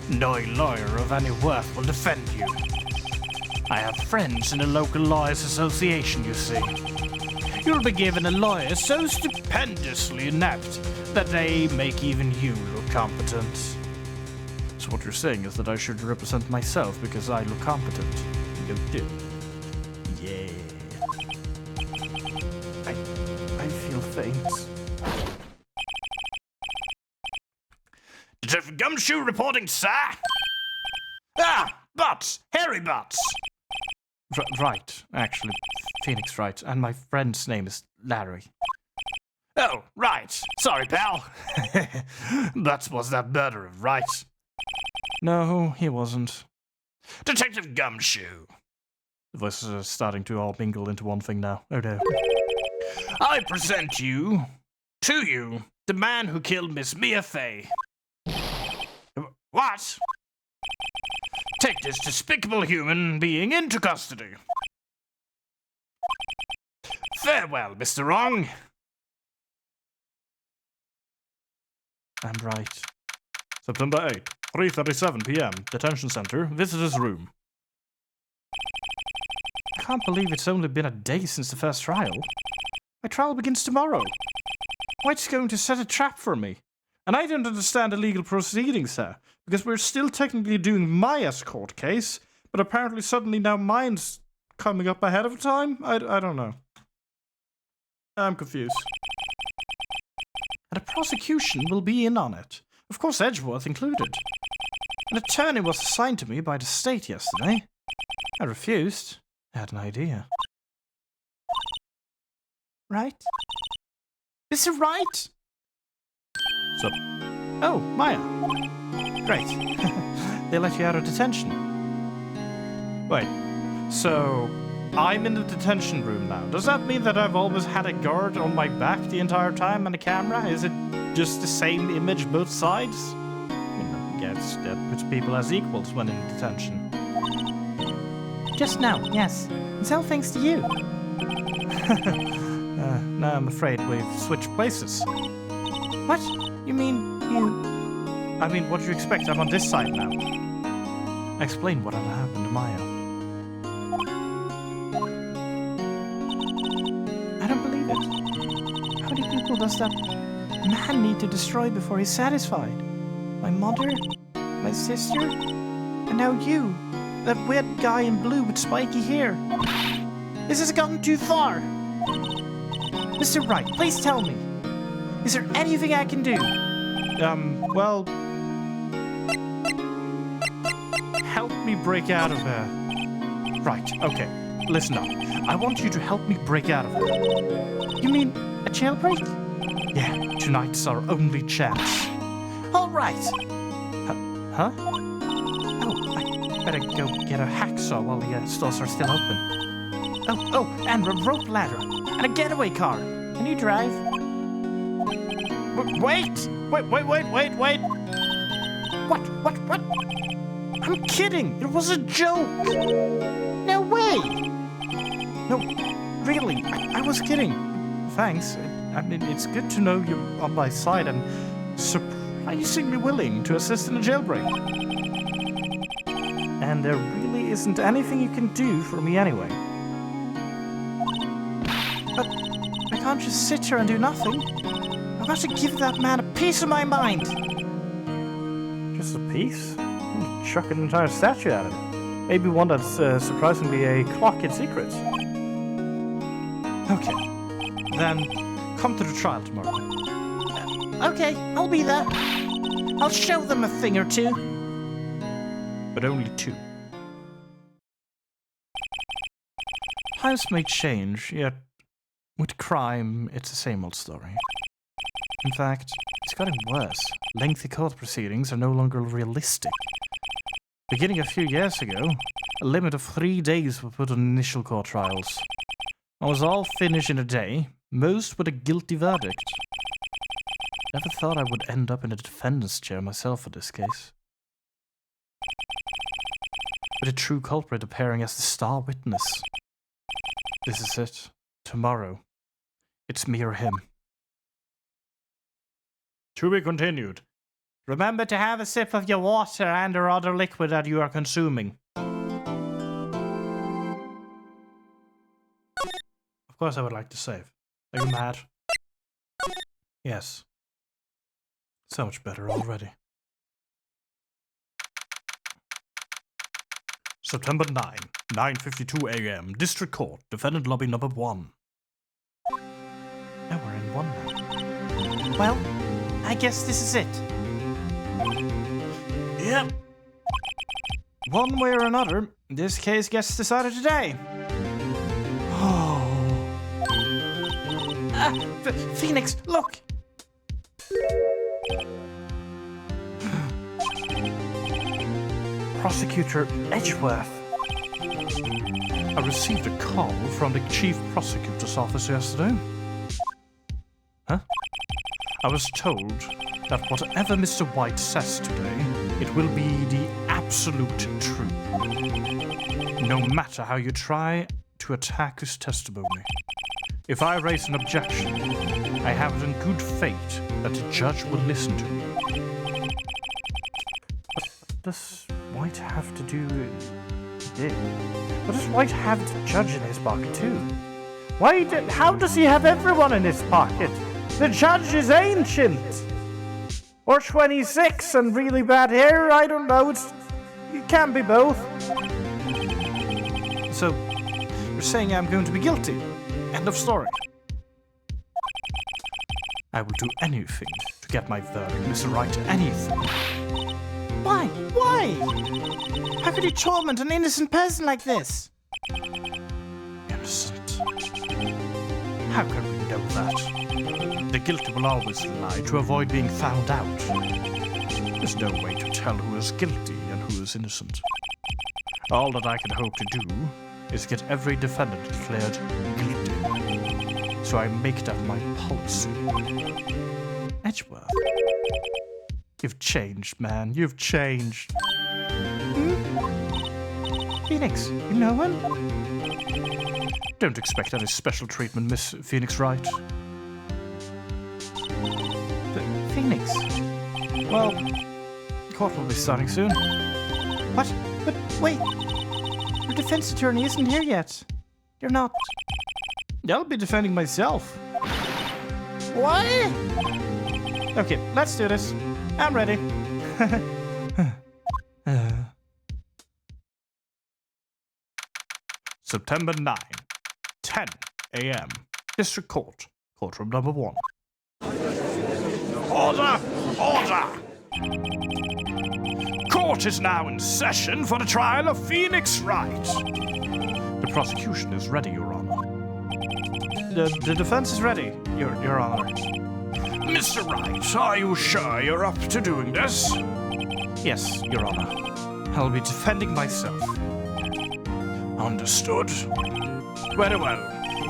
No lawyer of any worth will defend you. I have friends in the local lawyers' association, you see. You'll be given a lawyer so stupendously inept that they make even you look competent. So what you're saying is that I should represent myself because I look competent. You do. Yeah. I feel faint. Detective Gumshoe reporting, sir. Ah, Butts, Harry Butts. Right, actually, Phoenix Wright, and my friend's name is Larry. Oh, right. Sorry, pal. Butts was that murderer, right? No, he wasn't. Detective Gumshoe. The voices are starting to all mingle into one thing now. Oh no. I present you, the man who killed Miss Mia Faye. What? Take this despicable human being into custody. Farewell, Mr. Wrong. I'm right. September 8th, 3:37 p.m. Detention Center, Visitors Room. I can't believe it's only been a day since the first trial. My trial begins tomorrow. White's going to set a trap for me. And I don't understand the legal proceedings, sir, because we're still technically doing Maya's court case, but apparently suddenly now mine's coming up ahead of time? I don't know. I'm confused. And the prosecution will be in on it. Of course, Edgeworth included. An attorney was assigned to me by the state yesterday. I refused. I had an idea. Right? Mr. Wright? So, oh, Maya. Great. They let you out of detention. Wait, so I'm in the detention room now. Does that mean that I've always had a guard on my back the entire time and a camera? Is it just the same image both sides? I guess that puts people as equals when in detention. Just now, yes. It's all thanks to you. No, I'm afraid we've switched places. What? You mean you... I mean, what do you expect? I'm on this side now. Explain what happened to Maya. I don't believe it. How many people does that man need to destroy before he's satisfied? My mother? My sister? And now you. That weird guy in blue with spiky hair. This has gotten too far. Mr. Wright, please tell me. Is there anything I can do? Well... help me break out of there. Right, okay. Listen up. I want you to help me break out of there. You mean a jailbreak? Yeah, tonight's our only chance. All right. Huh? Oh, I better go get a hacksaw while the stores are still open. Oh, and a rope ladder. And a getaway car. Can you drive? Wait! What? I'm kidding! It was a joke! No way! No, really, I was kidding. Thanks. I mean, it's good to know you're on my side and surprisingly willing to assist in a jailbreak. And there really isn't anything you can do for me anyway. But I can't just sit here and do nothing. I've got to give that man a piece of my mind. Just a piece? Chuck an entire statue at him. Maybe one that's surprisingly a clock in secrets. Okay. Then come to the trial tomorrow. Okay, I'll be there. I'll show them a thing or two. But only two. Times may change, yet with crime, it's the same old story. In fact, it's gotten worse. Lengthy court proceedings are no longer realistic. Beginning a few years ago, a limit of 3 days was put on initial court trials. I was all finished in a day, most with a guilty verdict. Never thought I would end up in a defendant's chair myself for this case. With a true culprit appearing as the star witness. This is it. Tomorrow. It's me or him. To be continued. Remember to have a sip of your water and or other liquid that you are consuming. Of course I would like to save. Are you mad? Yes. So much better already. September 9, 9:52 a.m. District Court, Defendant Lobby number 1. Now we're in 1 now. Well, I guess this is it. Yep. One way or another, this case gets decided today. Oh. Phoenix, look! Prosecutor Edgeworth. I received a call from the Chief Prosecutor's office yesterday. Huh? I was told that whatever Mr. White says today, it will be the absolute truth. No matter how you try to attack his testimony. If I raise an objection, I have it in good faith that the judge will listen to me. What does White have to do with it? What does White have the judge in his pocket too? How does he have everyone in his pocket? The judge is ancient! Or 26 and really bad hair, I don't know, it can be both. So, you're saying I'm going to be guilty? End of story. I will do anything to get my verdict, Mr. Wright, anything. Why? How could you torment an innocent person like this? Innocent? How can we know that? The guilty will always lie to avoid being found out. There's no way to tell who is guilty and who is innocent. All that I can hope to do is get every defendant declared guilty. So I make that my policy. Edgeworth. You've changed, man. You've changed. Phoenix, you know him? Don't expect any special treatment, Miss Phoenix Wright. Phoenix? Well, court will be starting soon. What? But wait! Your defense attorney isn't here yet. You're not... I'll be defending myself. What? Okay, let's do this. I'm ready. September 9, 10 a.m. District Court, courtroom number 1. Order! Order! Court is now in session for the trial of Phoenix Wright. The prosecution is ready, Your Honor. The defense is ready, Your Honor. Mr. Wright, are you sure you're up to doing this? Yes, Your Honor. I'll be defending myself. Understood. Very well.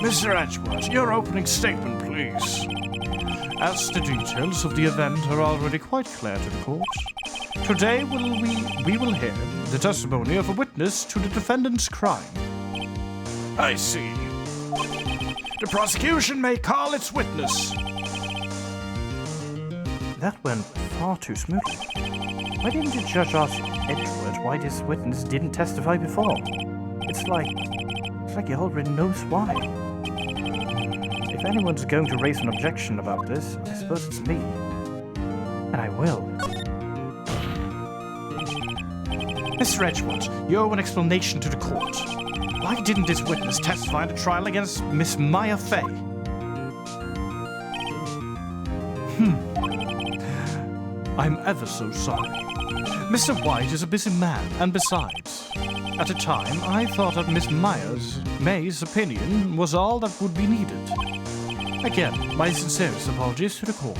Mr. Edgeworth, your opening statement, please. As the details of the event are already quite clear to the court, today we will hear the testimony of a witness to the defendant's crime. I see. The prosecution may call its witness. That went far too smoothly. Why didn't the judge ask Edgeworth why this witness didn't testify before? It's like he already knows why. If anyone's going to raise an objection about this, I suppose it's me. And I will. Mr. Edgeworth, you owe an explanation to the court. Why didn't this witness testify in the trial against Miss Maya Fay? I'm ever so sorry. Mr. White is a busy man, and besides, at the time, I thought that Miss May's opinion was all that would be needed. Again, my sincerest apologies to the court.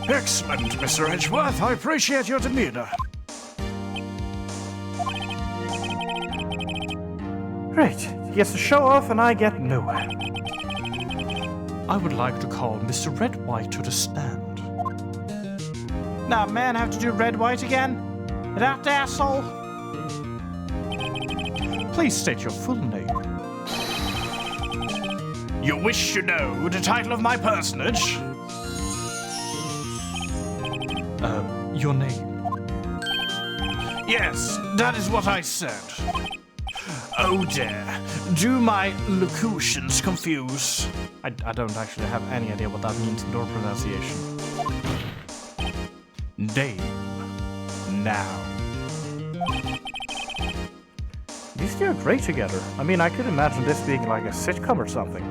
Excellent, Mr. Edgeworth. I appreciate your demeanor. Great. He gets to show off and I get nowhere. I would like to call Mr. Red White to the stand. Now, man, have to do red white again? That asshole? Please state your full name. You wish to know the title of my personage? Your name. Yes, that is what I said. Oh dear, do my locutions confuse? I don't actually have any idea what that means in your pronunciation. Name. Now. These two are great together. I mean, I could imagine this being like a sitcom or something.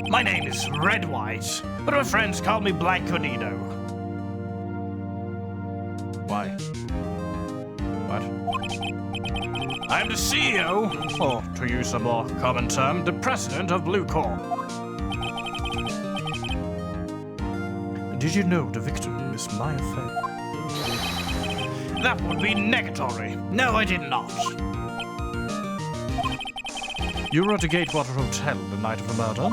My name is Red White, but my friends call me Blanconino. Why? What? I'm the CEO, or to use a more common term, the president of Blue Corp. Did you know the victim, Miss Maya Fay? That would be negatory. No, I did not. You were at the Gatewater Hotel the night of the murder?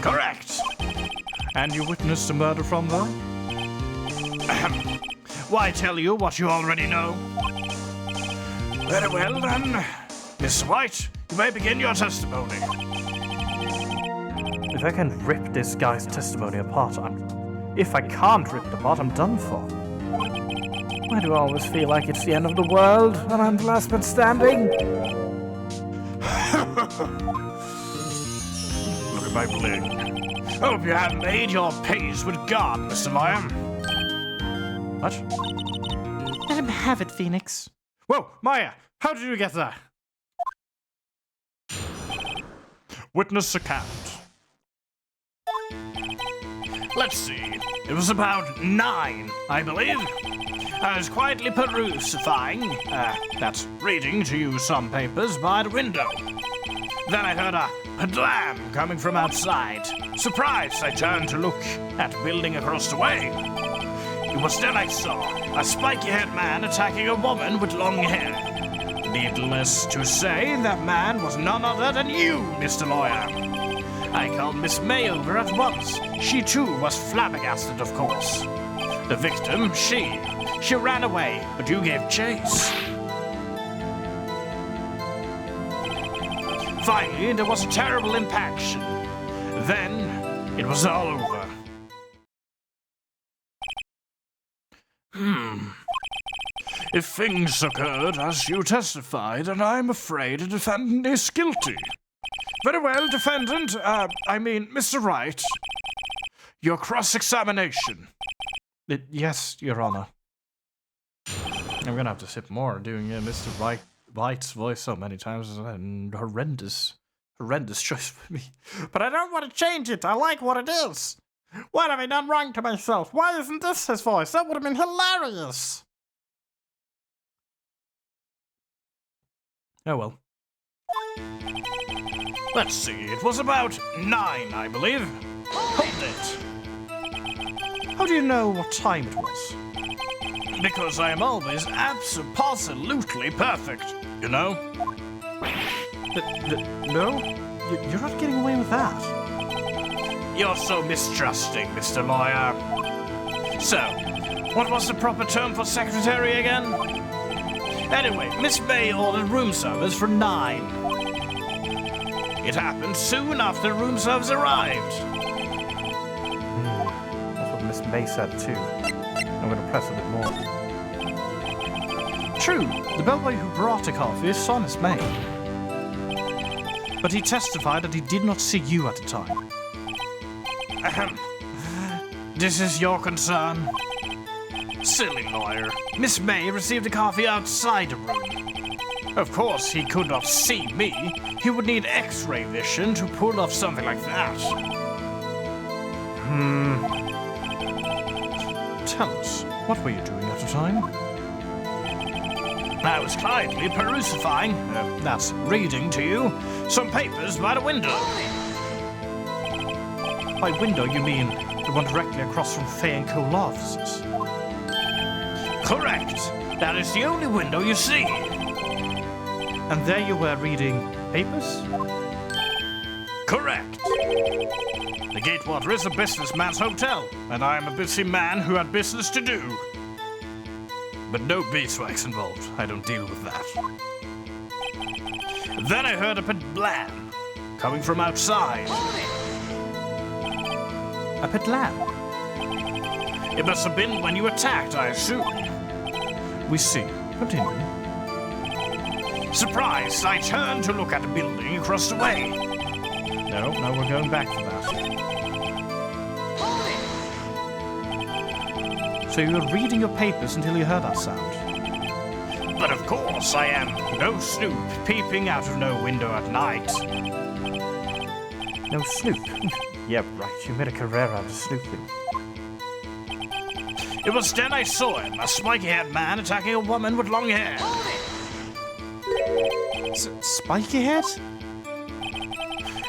Correct. And you witnessed the murder from there? Why tell you what you already know? Very well, then. Mr. White, you may begin your testimony. If I can rip this guy's testimony apart, if I can't rip it apart, I'm done for. Why do I always feel like it's the end of the world and I'm the last man standing? Look at my bling. Hope you have made your peace with God, Mr. Lion. What? Let him have it, Phoenix. Whoa, Maya, how did you get that? Witness account. Let's see. It was about 9, I believe. I was quietly that's reading to you some papers by the window. Then I heard a padlam coming from outside. Surprised, I turned to look at the building across the way. It was then I saw a spiky-haired man attacking a woman with long hair. Needless to say, that man was none other than you, Mr. Lawyer. I called Miss May over at once. She too was flabbergasted, of course. The victim, she ran away, but you gave chase. Finally, there was a terrible impaction. Then, it was all over. If things occurred as you testified, then I'm afraid the defendant is guilty. Very well, defendant, Mr. Wright. Your cross-examination. Yes, Your Honor. I'm gonna have to sip more doing Mr. Wright's voice so many times, and horrendous choice for me. But I don't want to change it. I like what it is. What have I done wrong to myself? Why isn't this his voice? That would have been hilarious. Oh well. Let's see, it was about 9, I believe. Hold it. How do you know what time it was? Because I am always absolutely perfect, you know? No? You're not getting away with that. You're so mistrusting, Mr. Lawyer. So, what was the proper term for secretary again? Anyway, Miss May ordered room service for 9. It happened soon after room service arrived. That's what Miss May said too. I'm going to press a bit more. True, the bellboy who brought the coffee saw Miss May. But he testified that he did not see you at the time. Ahem. This is your concern? Silly lawyer. Miss May received the coffee outside the room. Of course, he could not see me. He would need X-ray vision to pull off something like that. Tell us, what were you doing at the time? I was quietly that's reading to you, some papers by the window. By window, you mean the one directly across from Fay & Co. law offices? Correct. That is the only window you see. And there you were reading papers? Correct. The Gatewater is a businessman's hotel, and I am a busy man who had business to do. But no beeswax involved. I don't deal with that. Then I heard a blam coming from outside. A pedlam? It must have been when you attacked, I assume. We see. Continue. Surprised, I turned to look at the building across the way. No, we're going back to that. So you were reading your papers until you heard that sound? But of course, I am no snoop peeping out of no window at night. No snoop. Yeah, right. You made a career out of snooping. It was then I saw him, a spiky-haired man attacking a woman with long hair. Spiky head?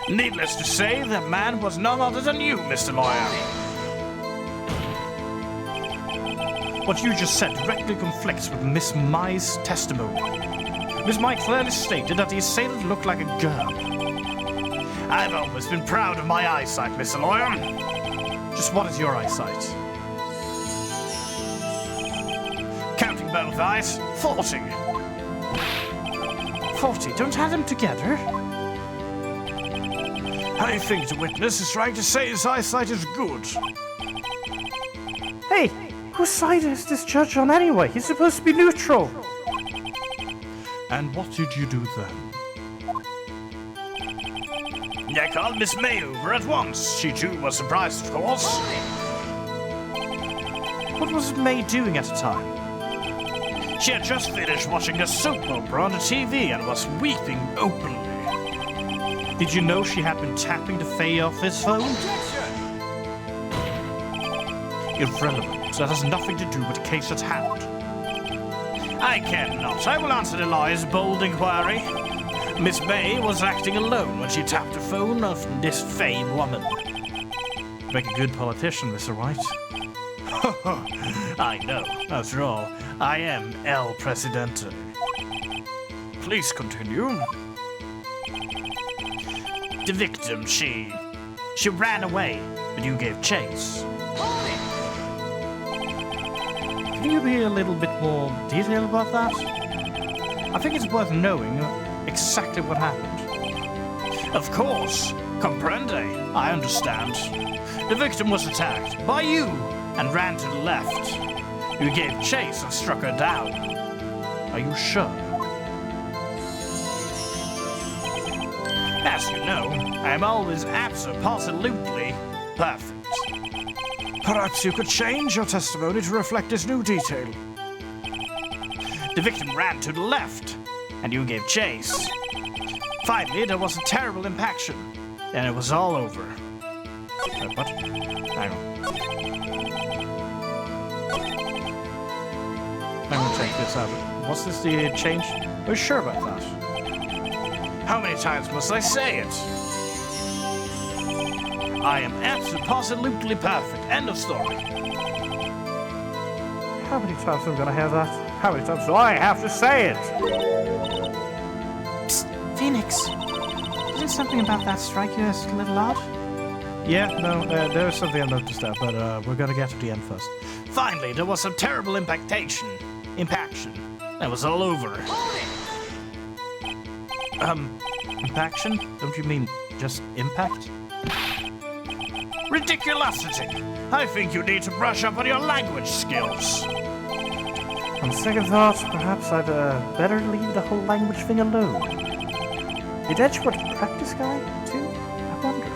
Needless to say, that man was none other than you, Mr. Lawyer. What you just said directly conflicts with Miss Mai's testimony. Miss Mai clearly stated that the assailant looked like a girl. I've always been proud of my eyesight, Mr. Lawyer. Just what is your eyesight? Counting both eyes, 40. 40? Don't add them together. I think the witness is trying to say his eyesight is good. Hey, whose side is this judge on anyway? He's supposed to be neutral. And what did you do then? I called Miss May over at once. She too was surprised, of course. What was May doing at the time? She had just finished watching a soap opera on the TV and was weeping openly. Did you know she had been tapping the Faye off his phone? Irrelevant. That has nothing to do with the case at hand. I cannot. I will answer the lawyer's bold inquiry. Miss May was acting alone when she tapped the phone of this Faye woman. Make a good politician, Mr. Wright. I know. After all, I am El Presidente. Please continue. The victim, she ran away, but you gave chase. Can you be a little bit more detailed about that? I think it's worth knowing exactly what happened. Of course. Comprende. I understand. The victim was attacked by you and ran to the left. You gave chase and struck her down. Are you sure? As you know, I am always absolutely perfect. Perhaps you could change your testimony to reflect this new detail. The victim ran to the left, and you gave chase. Finally, there was a terrible impaction, and it was all over. What? Hang on. I'm gonna check this out. What's this, the change? Are you sure about that? How many times must I say it? I am absolutely perfect. End of story. How many times am I gonna hear that? How many times do I have to say it? Psst, Phoenix. Isn't something about that strike you as a little odd? Yeah, no, there's something I noticed there, but we're gonna get to the end first. Finally, there was a terrible impaction. That was all over. Impaction? Don't you mean just impact? Ridiculosity! I think you need to brush up on your language skills. On second thought, perhaps I'd better leave the whole language thing alone. Did Edgewood practice guy, too? I wonder.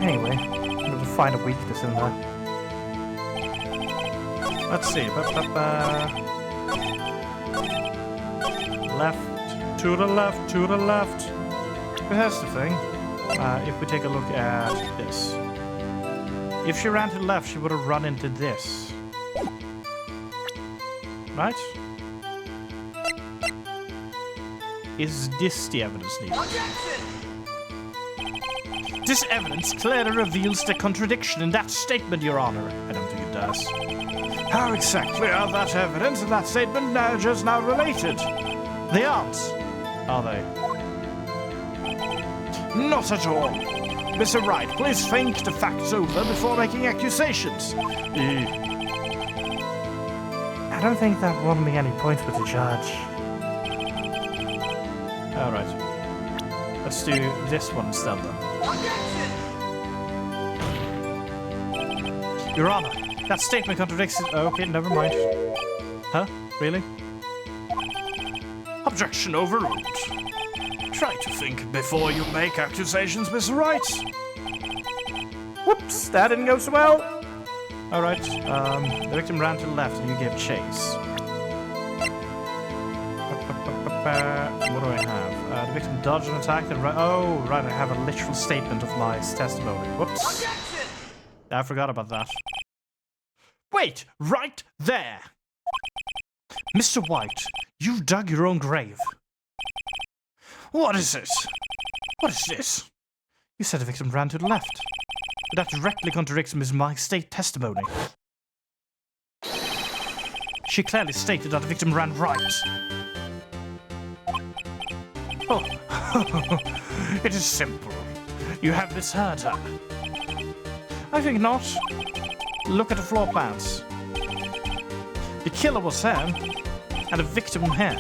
Anyway, I'm going to find a weakness in that. Let's see. Left, to the left, to the left. But here's the thing. If we take a look at this. If she ran to the left, she would have run into this. Right? Is this the evidence needed? This evidence clearly reveals the contradiction in that statement, Your Honor. I don't think it does. How exactly are that evidence and that statement just now related? They aren't. Are they? Not at all. Mr. Wright, please think the facts over before making accusations. I don't think that won me any points with the judge. Alright. Let's do this one instead then. Your Honor, that statement contradicts it. Okay, never mind. Huh? Really? Objection overruled. Try to think before you make accusations, Mr. Wright. Whoops, that didn't go so well. Alright, the victim ran to the left and you gave chase. What do I have? The victim dodged an attack and ran. Oh, right, I have a literal statement of my testimony. Whoops. I forgot about that. Wait, right there. Mr. White, you've dug your own grave. What is it? What is this? You said the victim ran to the left. But that directly contradicts my state testimony. She clearly stated that the victim ran right. Oh, it is simple. You have misheard her. I think not. Look at the floor plans. The killer was here, and the victim here.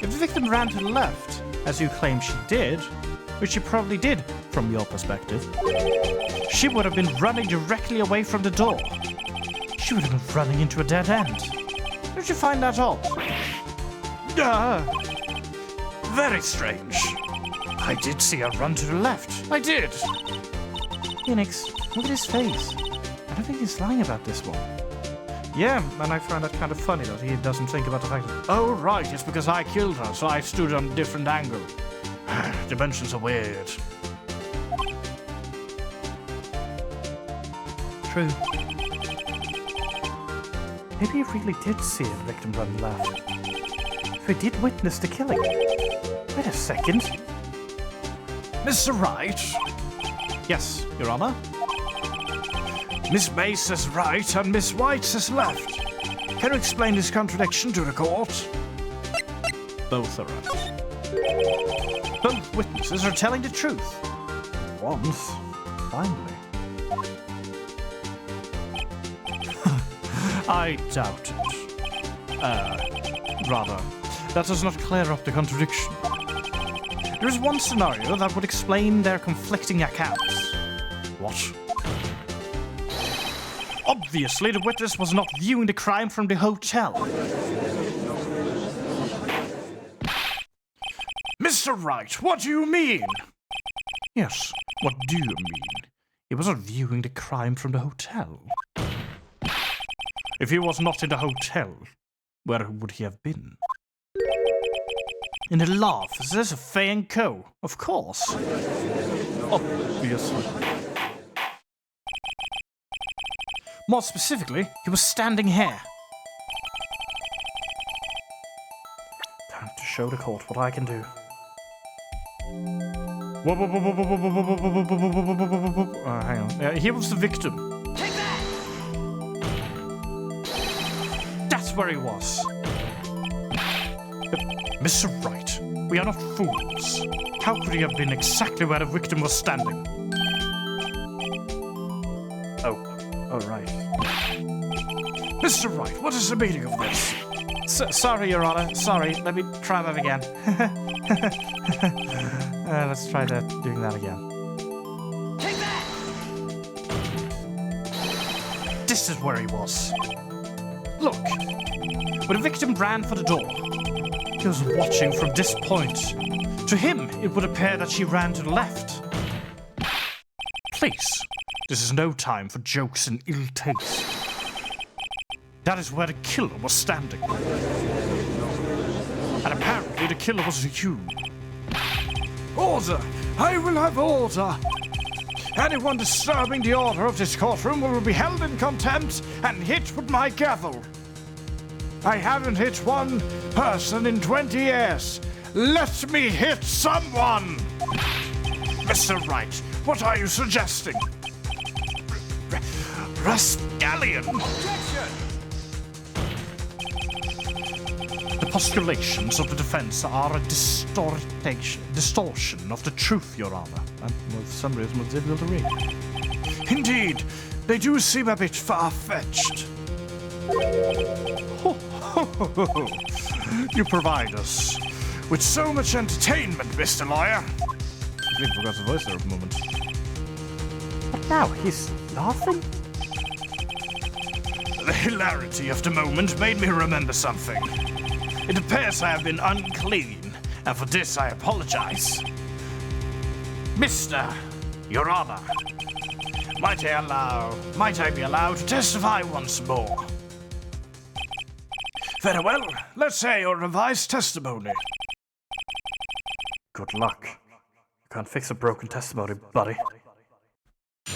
If the victim ran to the left, as you claim she did, which she probably did from your perspective, she would have been running directly away from the door. She would have been running into a dead end. Don't you find that odd? Very strange. I did see her run to the left. I did. Phoenix, look at his face. I don't think he's lying about this one. Yeah, and I find that kind of funny that he doesn't think about the fact that, oh right, it's because I killed her, so I stood on a different angle. Dimensions are weird. True. Maybe he really did see the victim run left. If he did witness the killing. Wait a second. Mr. Wright? Yes, Your Honor? Miss May says right and Miss White says left. Can you explain this contradiction to the court? Both are right. Both witnesses are telling the truth. Once. Finally. I doubt it. Rather, that does not clear up the contradiction. There is one scenario that would explain their conflicting accounts. What? Obviously, the witness was not viewing the crime from the hotel. Mr. Wright, what do you mean? Yes, what do you mean? He was not viewing the crime from the hotel. If he was not in the hotel, where would he have been? In the law offices of Fay & Co., of course. Obviously. More specifically, he was standing here. Time to show the court what I can do. Hang on. He was the victim. Take that! That's where he was. Mr. Wright, we are not fools. How could he have been exactly where the victim was standing? Oh, right. Mr. Wright, what is the meaning of this? Sorry, Your Honor. Sorry. Let me try that again. Let's try doing that again. Take that! This is where he was. Look, when the victim ran for the door, he was watching from this point. To him, it would appear that she ran to the left. Please, this is no time for jokes and ill taste. That is where the killer was standing. And apparently the killer was you. Order! I will have order! Anyone disturbing the order of this courtroom will be held in contempt and hit with my gavel. I haven't hit one person in 20 years. Let me hit someone! Mr. Wright, what are you suggesting? Rascallion! Objection! The postulations of the defense are a distortion of the truth, Your Honor. And for some reason was difficult to read. Indeed, they do seem a bit far-fetched. You provide us with so much entertainment, Mr. Lawyer. I completely forgot the voice there for a moment. But now he's laughing? The hilarity of the moment made me remember something. It appears I have been unclean, and for this I apologize. Mr. Your Honor, might I be allowed to testify once more? Very well, let's hear your revised testimony. Good luck. You can't fix a broken testimony, buddy. I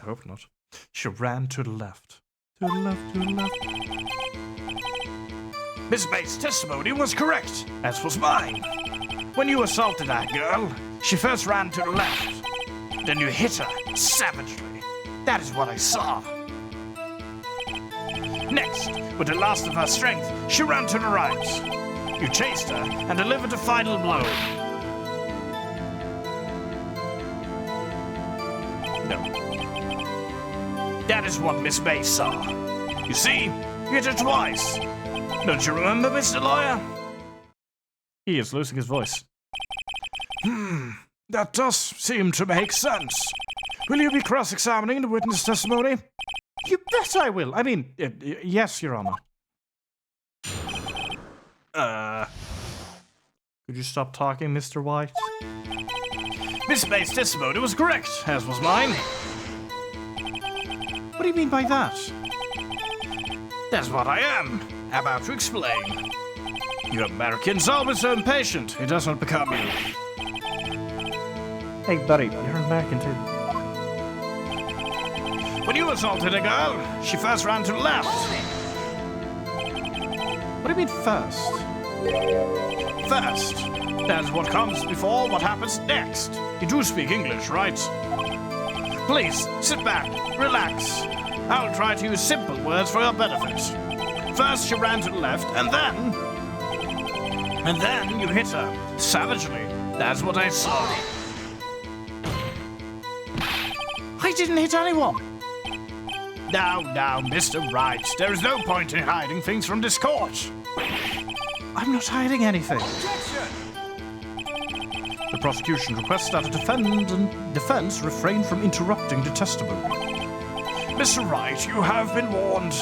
hope not. She ran to the left. To the left, to the left. Miss Bates' testimony was correct, as was mine. When you assaulted that girl, she first ran to the left. Then you hit her savagely. That is what I saw. Next, with the last of her strength, she ran to the right. You chased her and delivered the final blow. No. That is what Miss Bates saw. You see, you hit her twice. Don't you remember, Mr. Lawyer? He is losing his voice. That does seem to make sense. Will you be cross-examining the witness testimony? You bet I will. I mean, yes, Your Honor. Could you stop talking, Mr. White? Miss Bates' testimony was correct, as was mine. What do you mean by that? That's what I am about to explain. You Americans are always so impatient. It does not become you. Hey, buddy, you're an American too. When you assaulted a girl, she first ran to the left. What do you mean first? First. That's what comes before what happens next. You do speak English, right? Please, sit back, relax. I'll try to use simple words for your benefit. First, she ran to the left, and then you hit her. Savagely. That's what I saw. I didn't hit anyone. Now, Mr. Wright. There is no point in hiding things from this court. I'm not hiding anything. The prosecution requests that the defense refrain from interrupting the testimony. Mr. Wright, you have been warned.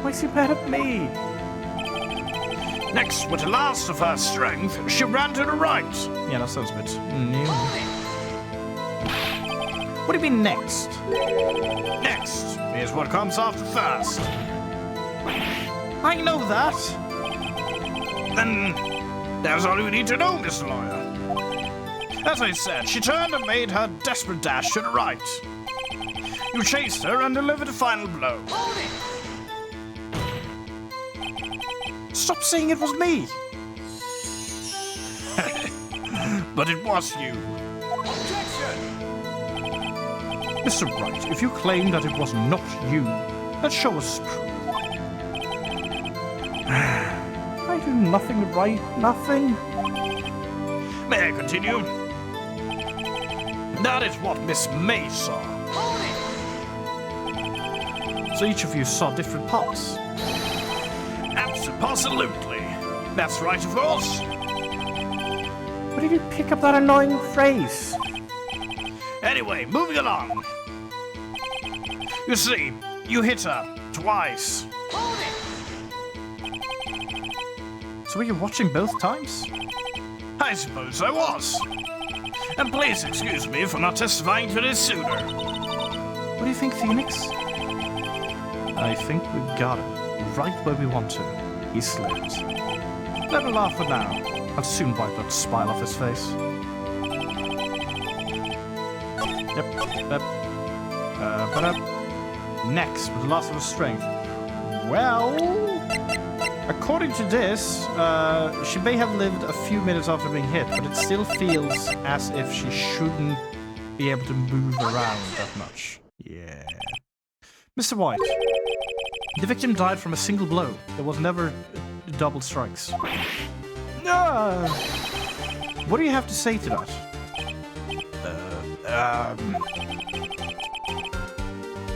Why is he mad at me? Next, with the last of her strength, she ran to the right. Yeah, that sounds a bit new. What do you mean next? Next is what comes after first. I know that. Then that's all you need to know, Mr. Lawyer. As I said, she turned and made her desperate dash to the right. You chased her and delivered the final blow. Stop saying it was me. But it was you. Mr. Wright, if you claim that it was not you, let's show us proof. I do nothing right, nothing. May I continue? That is what Miss May saw. So each of you saw different parts. Absolutely. That's right, of course. Where did you pick up that annoying phrase? Anyway, moving along. You see, you hit her twice. So were you watching both times? I suppose I was. And please excuse me for not testifying to this sooner. What do you think, Phoenix? I think we got him right where we want to. He slipped. Let him laugh for now. I'll soon wipe that smile off his face. Yep. Next, with loss of strength. Well, according to this, she may have lived a few minutes after being hit, but it still feels as if she shouldn't be able to move around that much. Yeah. Mr. White, the victim died from a single blow. There was never double strikes. What do you have to say to that?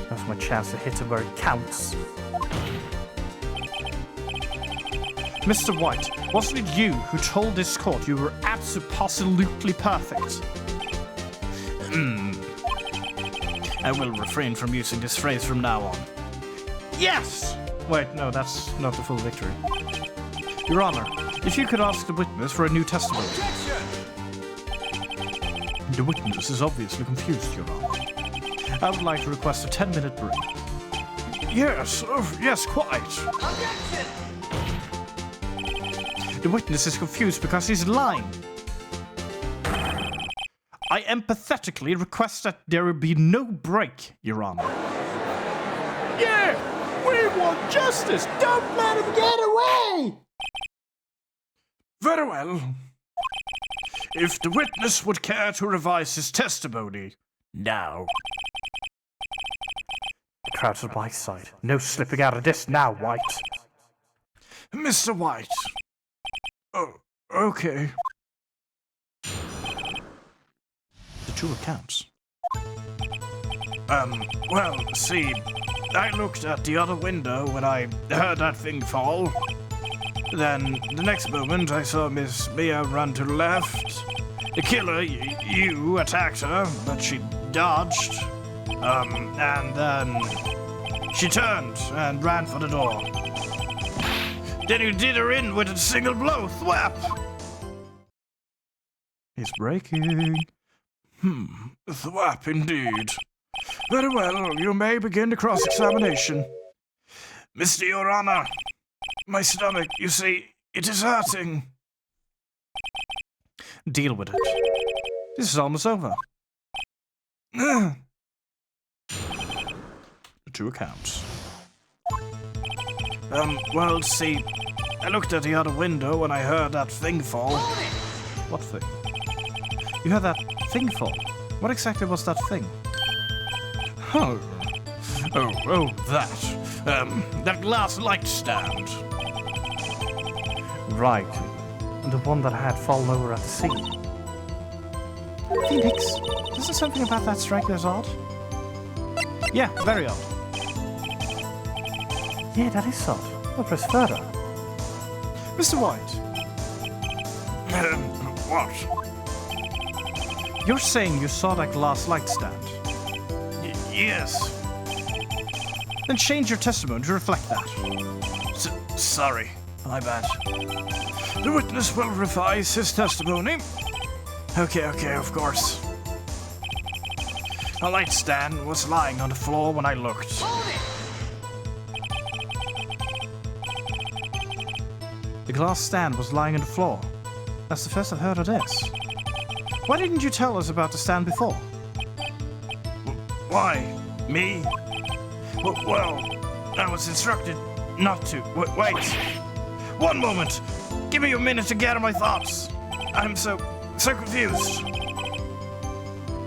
That's my chance to hit him where it counts. Mr. White, wasn't it you who told this court you were absolutely perfect? I will refrain from using this phrase from now on. Yes! Wait, no, that's not the full victory. Your Honor, if you could ask the witness for a new testimony. The witness is obviously confused, Your Honor. I would like to request a 10-minute break. Yes, yes, quite. The witness is confused because he's lying. I empathetically request that there will be no break, Your Honor. Yeah! We want justice! Don't let him get away! Very well. If the witness would care to revise his testimony, now. The crowd's on my side. No slipping out of this now, White. Mr. White. Oh, okay. The two accounts. Well, see, I looked at the other window when I heard that thing fall. Then, the next moment, I saw Miss Mia run to the left. The killer, you, attacked her, but she dodged. And then she turned and ran for the door. Then you did her in with a single blow, thwap! He's breaking. Thwap indeed. Very well, you may begin the cross-examination. Mr. Your Honor, my stomach, you see, it is hurting. Deal with it. This is almost over. The two accounts. Well, see, I looked at the other window when I heard that thing fall. What thing? You heard that thing fall? What exactly was that thing? Oh, that glass light stand. Right. The one that had fallen over at the sea. Phoenix, doesn't something about that strike you as odd? Yeah, very odd. Yeah, that is odd. We'll press further. Mr. White, What? you're saying you saw that glass light stand. Yes. Then change your testimony to reflect that. Sorry, my bad. The witness will revise his testimony. Okay, of course. A light stand was lying on the floor when I looked. The glass stand was lying on the floor. That's the first I've heard of this. Why didn't you tell us about the stand before? Why? Me? Well, I was instructed not to. Wait. One moment. Give me a minute to gather my thoughts. I'm so confused.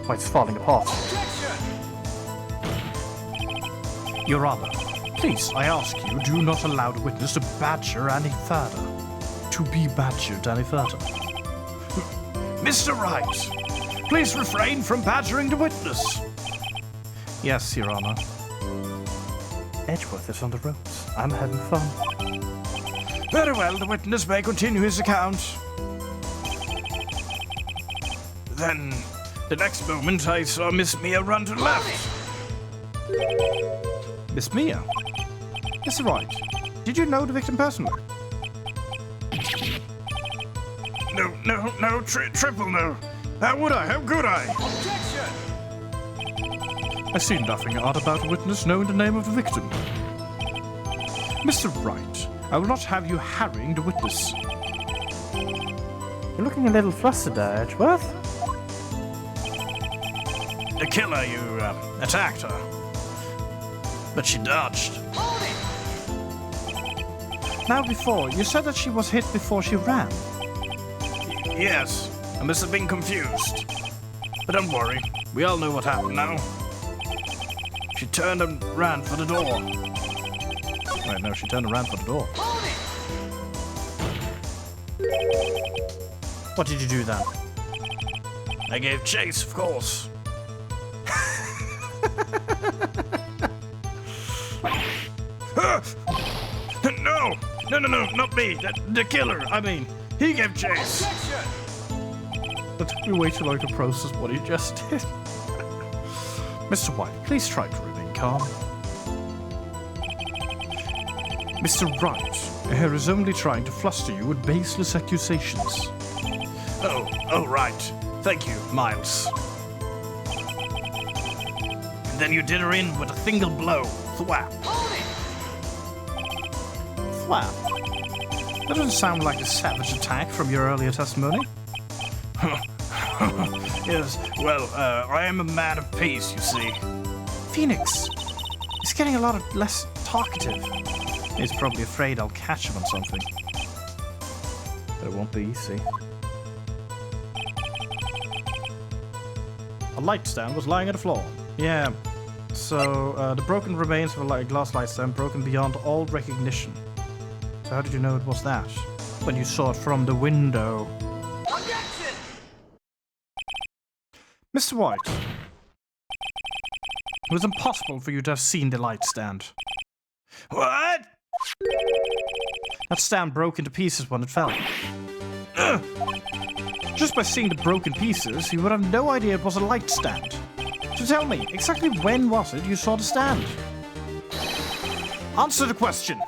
White's falling apart. Your Honor, please, I ask you, do not allow the witness to badger any further. To be badgered any further. Mr. Wright, please refrain from badgering the witness. Yes, Your Honor. Edgeworth is on the ropes. I'm having fun. Very well, the witness may continue his account. Then, the next moment, I saw Miss Mia run to the left. Miss Mia? Mr. Wright, did you know the victim personally? No, triple no. How would I? How could I? I see nothing odd about a witness knowing the name of the victim. Mr. Wright, I will not have you harrying the witness. You're looking a little flustered there, Edgeworth. The killer, you attacked her. But she dodged. Now before, you said that she was hit before she ran. Yes, I must have been confused. But don't worry, we all know what happened now. She turned and ran for the door. Right, no, she turned and ran for the door. What did you do then? I gave chase, of course. No, not me. The killer, I mean. He gave chase. That took me way too long to process what he just did. Mr. White, please try to remain calm. Mr. Wright, here is only trying to fluster you with baseless accusations. Oh, right. Thank you, Miles. And then you did her in with a single blow. Thwap. Thwap? That doesn't sound like a savage attack from your earlier testimony. Yes, well, I am a man of peace, you see. Phoenix! He's getting a lot less talkative. He's probably afraid I'll catch him on something. But it won't be easy. A light stand was lying on the floor. Yeah. So, the broken remains of a glass light stand broken beyond all recognition. So how did you know it was that? When you saw it from the window. Objection! Mr. White. It was impossible for you to have seen the light stand. What? That stand broke into pieces when it fell. Just by seeing the broken pieces, you would have no idea it was a light stand. So tell me, exactly when was it you saw the stand? Answer the question.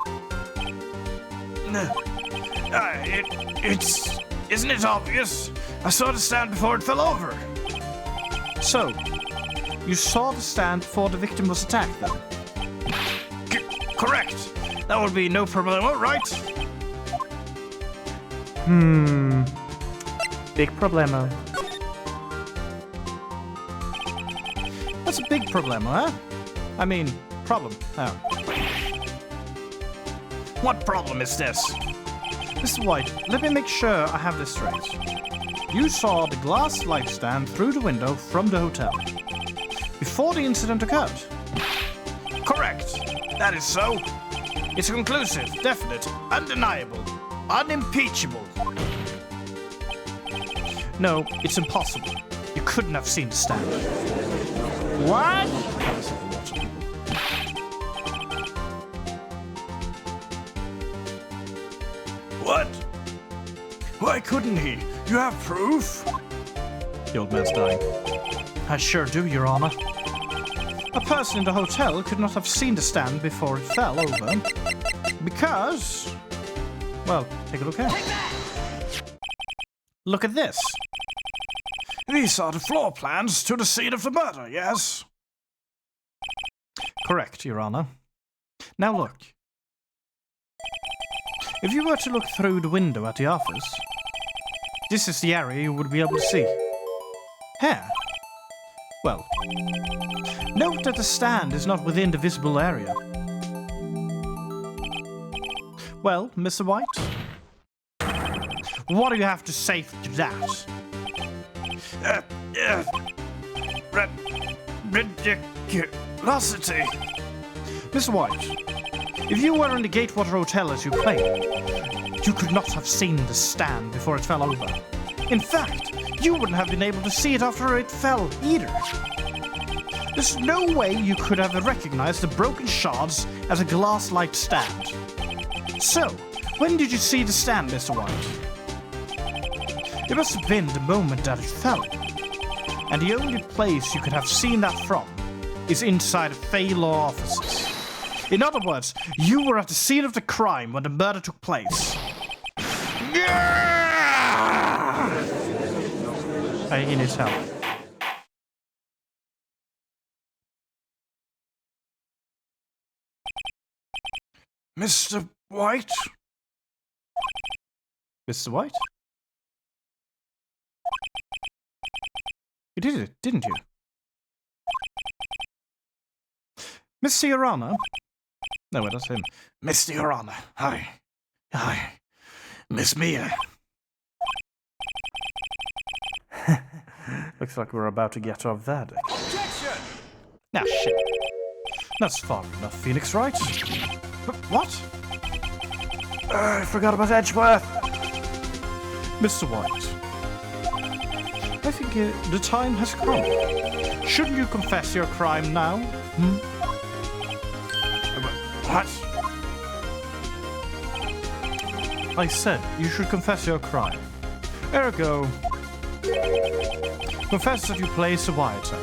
Isn't it obvious? I saw the stand before it fell over. So, you saw the stand before the victim was attacked, then? Correct. That would be no problem, right? Big problemo. That's a big problemo, huh? I mean, problem. Oh. What problem is this? Mr. White, let me make sure I have this straight. you saw the glass light stand through the window from the hotel before the incident occurred. Correct. That is so. It's conclusive, definite, undeniable, unimpeachable. No, it's impossible. You couldn't have seen the stand. What? What? Why couldn't he? You have proof? The old man's dying. I sure do, Your Honor. A person in the hotel could not have seen the stand before it fell over because... Well, take a look at it. Look at this. These are the floor plans to the scene of the murder, yes? Correct, Your Honor. Now look. If you were to look through the window at the office, this is the area you would be able to see. Here. Well, note that the stand is not within the visible area. Well, Mr. White? What do you have to say to that? Ridiculosity. Mr. White, if you were in the Gatewater Hotel as you claim, you could not have seen the stand before it fell over. In fact, you wouldn't have been able to see it after it fell either. There's no way you could have recognized the broken shards as a glass-like stand. So, when did you see the stand, Mr. White? It must have been the moment that it fell. And the only place you could have seen that from is inside of Fay Law offices. In other words, you were at the scene of the crime when the murder took place. He needs help. Mr. White? Mr. White? You did it, didn't you? Mr. Your Honor? No, wait, that's him. Mr. Your Honor. Hi. Hi. Miss Mia. Looks like we're about to get our verdict. Objection! Nah, shit. That's far enough, Phoenix Wright. What? I forgot about Edgeworth. Mr. White, I think the time has come. Shouldn't you confess your crime now? What? I said you should confess your crime. Ergo, confess that you placed a wiretap.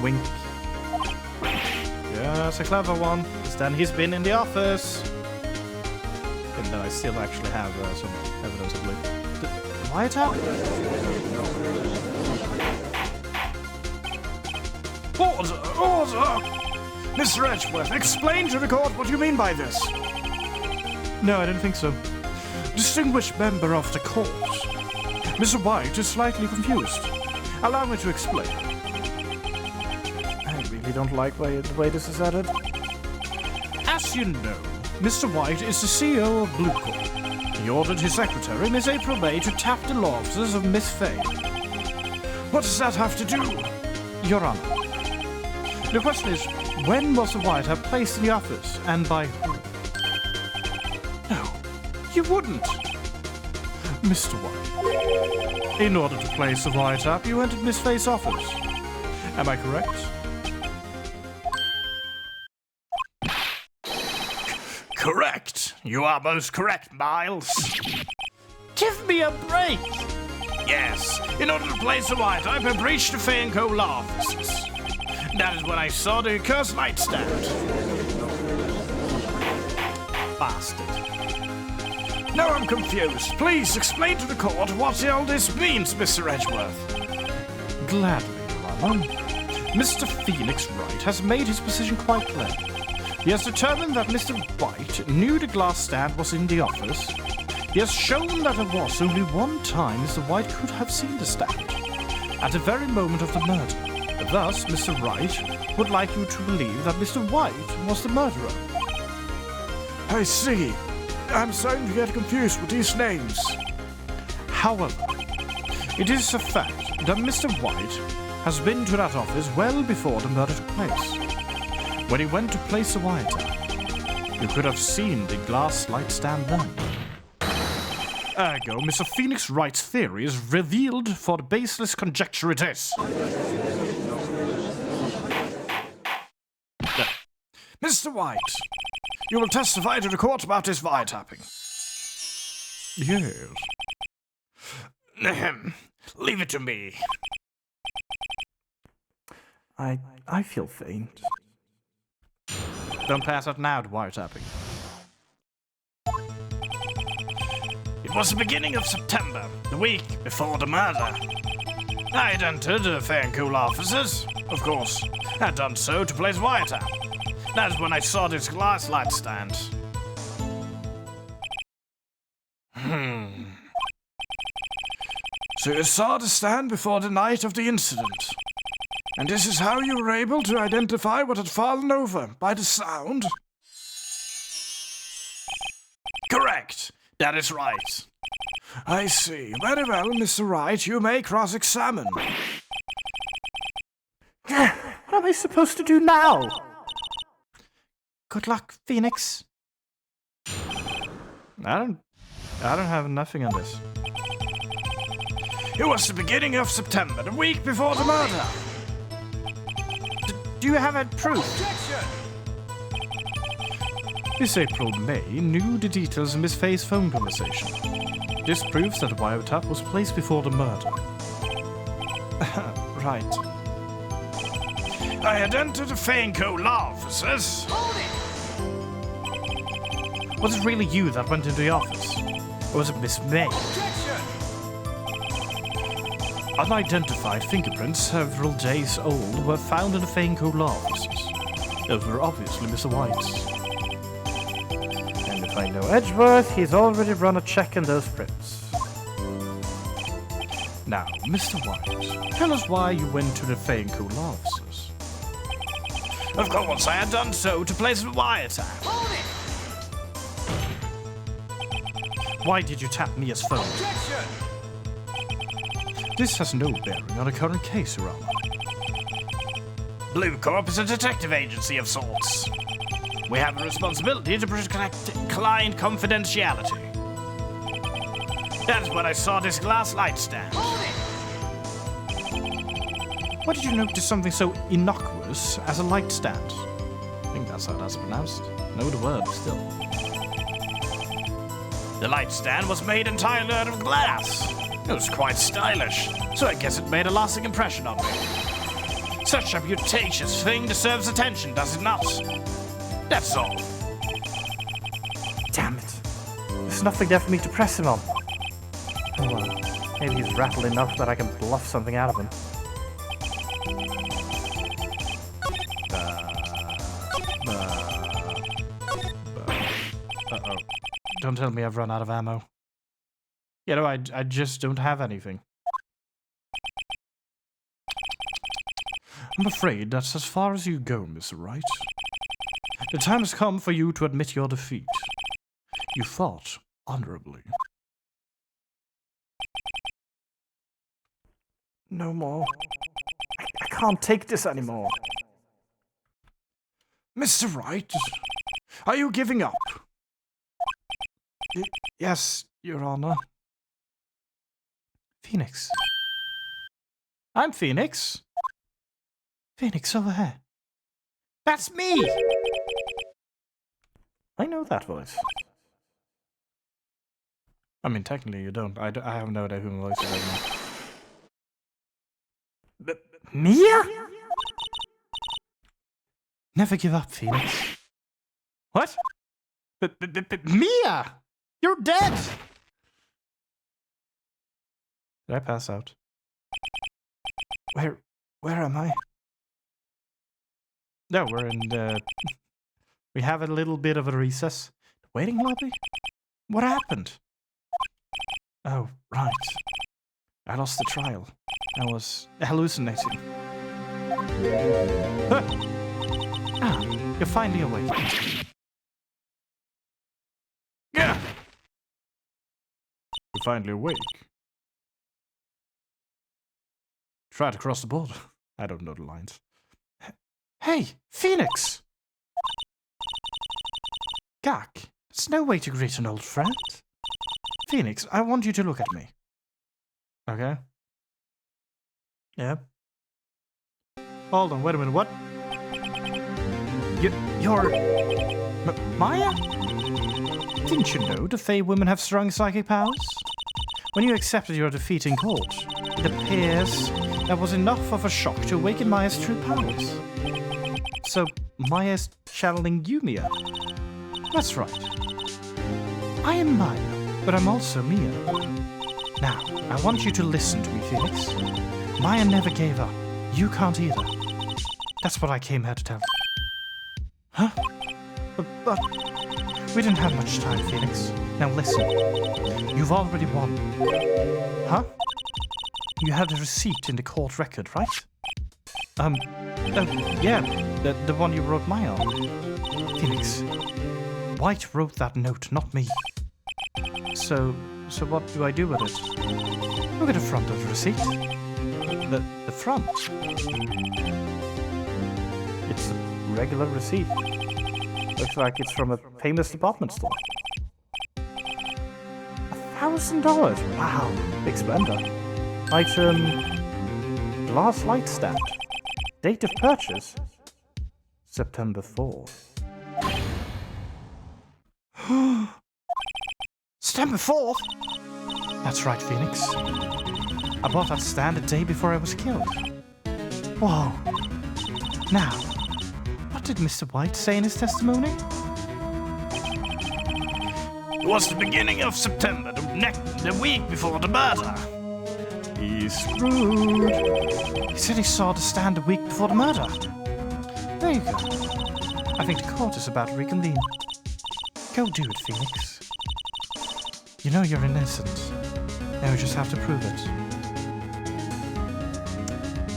Wink. Yes, a clever one. Because then he's been in the office. And then I still actually have some evidence, I believe. The wiretap? Order! Mr. Edgeworth, explain to the court what you mean by this. No, I didn't think so. Distinguished member of the court, Mr. White is slightly confused. Allow me to explain. I really don't like the way this is added. As you know, Mr. White is the CEO of Blue Corp. He ordered his secretary, Miss April May, to tap the law offices of Miss Fay. What does that have to do? Your Honor, the question is, when was the wiretap placed in the office, and by who? No, you wouldn't. Mr. White, in order to place the wiretap, you entered Miss Fay's office. Am I correct? Correct. You are most correct, Miles. Give me a break! Yes, in order to place the wiretap, I breached the Fay & Co. law offices. That is when I saw the cursed nightstand. Bastard. Now I'm confused. Please explain to the court what all this means, Mr. Edgeworth. Gladly, Your Honor. Mr. Phoenix Wright has made his position quite clear. He has determined that Mr. White knew the glass stand was in the office. He has shown that there was only one time Mr. White could have seen the stand, at the very moment of the murder. Thus, Mr. Wright would like you to believe that Mr. White was the murderer. I see. I'm starting to get confused with these names. However, it is a fact that Mr. White has been to that office well before the murder took place. When he went to place the wiretap, you could have seen the glass light stand then. Ergo, Mr. Phoenix Wright's theory is revealed for the baseless conjecture it is. Mr. White, you will testify to the court about this wiretapping. Yes. Ahem. Leave it to me. I feel faint. Don't pass out now to wiretapping. It was the beginning of September, the week before the murder. I had entered the Fair and Cool offices. Of course, I had done so to place wiretap. That's when I saw this glass light stand. So you saw the stand before the night of the incident. And this is how you were able to identify what had fallen over, by the sound? Correct. That is right. I see. Very well, Mr. Wright, you may cross-examine. What am I supposed to do now? Good luck, Phoenix. I don't have nothing on this. It was the beginning of September, the week before the murder. Do you have a proof? This April May knew the details of Miss Faye's phone conversation. This proves that the wiretap was placed before the murder. Right. I had entered the Fair and Cool law offices. Was it really you that went into the office? Or was it Miss May? Unidentified fingerprints several days old were found in the Fair and Cool offices. Those were obviously Mr. White's. And if I know Edgeworth, he's already run a check on those prints. Now, Mr. White, tell us why you went to the Fair and Cool offices. Of course, I had done so to place the wiretap. Why did you tap Mia's phone? This has no bearing on the current case, Your Honor. Blue Corp is a detective agency of sorts. We have a responsibility to protect client confidentiality. That's when I saw this glass light stand. Why did you notice something so innocuous as a light stand? I think that's how that's pronounced. Know the word, still. The light stand was made entirely out of glass. It was quite stylish, so I guess it made a lasting impression on me. Such a beauteous thing deserves attention, does it not? That's all. Damn it. There's nothing there for me to press him on. Oh well, maybe he's rattled enough that I can bluff something out of him. Uh-oh. Don't tell me I've run out of ammo. You know, I just don't have anything. I'm afraid that's as far as you go, Mr. Wright. The time has come for you to admit your defeat. You fought honorably. No more. I can't take this anymore. Mr. Wright, are you giving up? Yes, Your Honor. Phoenix. I'm Phoenix. Phoenix, over here. That's me! I know that voice. I mean, technically you don't. I have no idea who my voice is. Mia? Never give up, Phoenix. What? Mia! You're dead! Did I pass out? Where am I? No, we're in the... We have a little bit of a recess. The waiting lobby? What happened? Oh, right. I lost the trial. I was hallucinating. Huh. Ah, you're finally awake. Yeah. You're finally awake. Right across the board. I don't know the lines. Hey, Phoenix! Gak, there's no way to greet an old friend. Phoenix, I want you to look at me. Okay. Yeah. Hold on, wait a minute, what? You're... Maya? Didn't you know the Fey women have strong psychic powers? When you accepted your defeat in court, it appears that was enough of a shock to awaken Maya's true powers. So, Maya's channeling you, Mia? That's right. I am Maya, but I'm also Mia. Now, I want you to listen to me, Phoenix. Maya never gave up. You can't either. That's what I came here to tell you. Huh? But we didn't have much time, Phoenix. Now listen. You've already won. Huh? You have the receipt in the court record, right? Yeah, the one you wrote Maya on. Phoenix, White wrote that note, not me. So what do I do with it? Look at the front of the receipt. The front? It's a regular receipt. Looks like it's from a famous department store. $1,000? Wow, big spender. Item... glass light stand. Date of purchase? September 4th. September 4th? That's right, Phoenix. I bought that stand a day before I was killed. Whoa. Now, what did Mr. White say in his testimony? It was the beginning of September, the week before the murder. He's rude. He said he saw the stand a week before the murder. There you go. I think the court is about to reconvene. Go do it, Phoenix. You know you're innocent. Now you just have to prove it.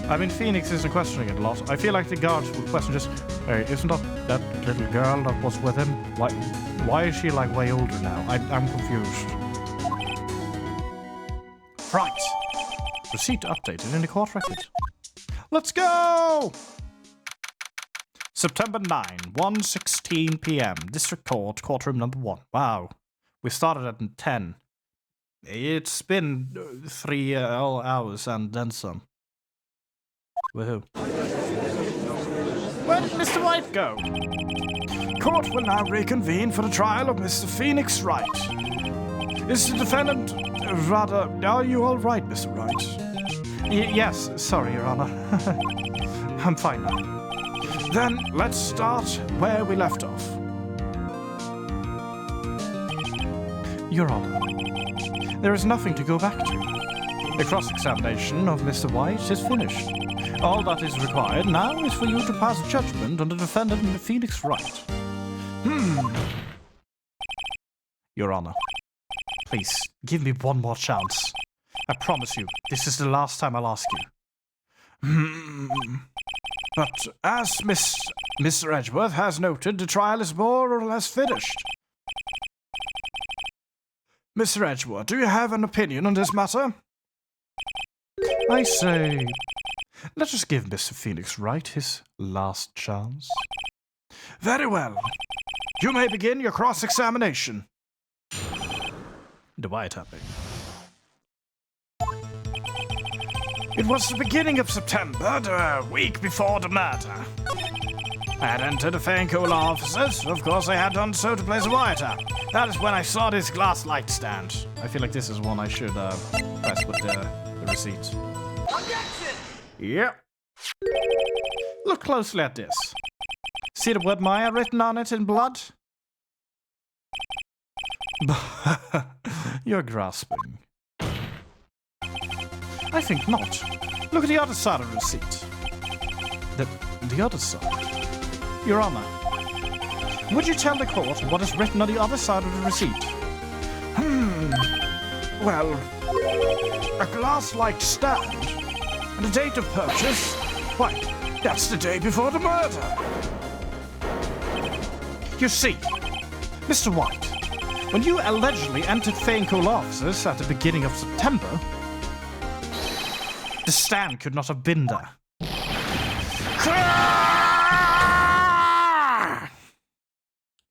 I mean, Phoenix isn't questioning it a lot. I feel like the guards would question just, hey, isn't that little girl that was with him? Why is she like way older now? I'm confused. Right. Receipt updated in the court record. Let's go! September 9, 1:16 p.m. District Court, courtroom number 1. Wow. We started at 10. It's been 3 hours and then some. Woohoo. Where did Mr. White go? Court will now reconvene for the trial of Mr. Phoenix Wright. Is the defendant... are you all right, Mr. Wright? Yes, sorry, Your Honor. I'm fine now. Then let's start where we left off. Your Honor, there is nothing to go back to. The cross-examination of Mr. White is finished. All that is required now is for you to pass judgment on the defendant, Phoenix Wright. Your Honor, please, give me one more chance. I promise you, this is the last time I'll ask you. But as Mr. Edgeworth has noted, the trial is more or less finished. Mr. Edgeworth, do you have an opinion on this matter? I say, let us give Mr. Phoenix Wright his last chance. Very well. You may begin your cross-examination. The wiretapping. It was the beginning of September, the week before the murder. I had entered the Fancola offices. Of course, I had done so to place a wiretap. That is when I saw this glass light stand. I feel like this is one I should press with the receipt. Objection! Yep. Look closely at this. See the word Maya written on it in blood? You're grasping. I think not. Look at the other side of the receipt. The other side? Your Honor, would you tell the court what is written on the other side of the receipt? Well, a glass-like stand and a date of purchase. Why, that's the day before the murder. You see, Mr. White, when you allegedly entered Fancola offices at the beginning of September, The stand could not have been there.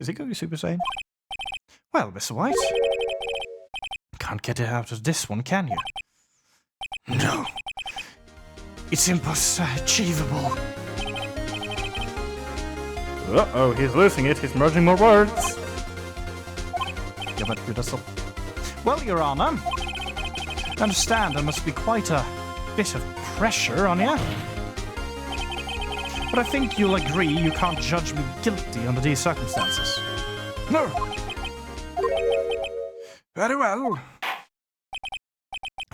Is he going Super Saiyan? Well, Mr. White, can't get it out of this one, can you? No. It's impossible. Uh-oh, he's losing it. He's merging more words. Yeah, but you're just... Well, Your Honor, I understand there must be quite a bit of pressure on you. But I think you'll agree you can't judge me guilty under these circumstances. No. Very well.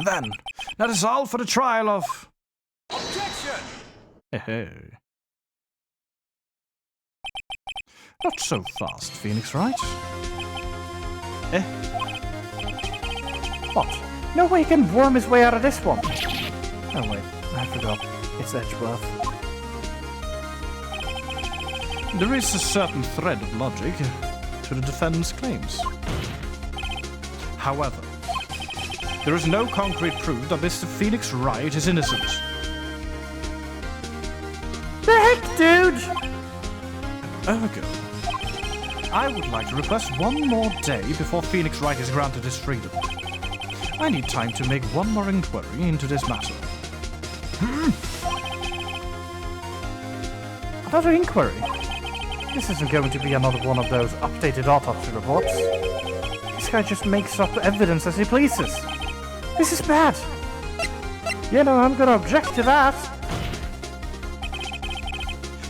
Then, that is all for the trial of... Objection! Hey. Not so fast, Phoenix Wright. What? No way he can worm his way out of this one. Oh wait, I forgot. It's Edgeworth. There is a certain thread of logic to the defendant's claims. However, there is no concrete proof that Mr. Phoenix Wright is innocent. The heck, dude? Ergo, I would like to request one more day before Phoenix Wright is granted his freedom. I need time to make one more inquiry into this matter. Another inquiry? This isn't going to be another one of those updated autopsy reports. This guy just makes up evidence as he pleases. This is bad. You know, I'm gonna object to that.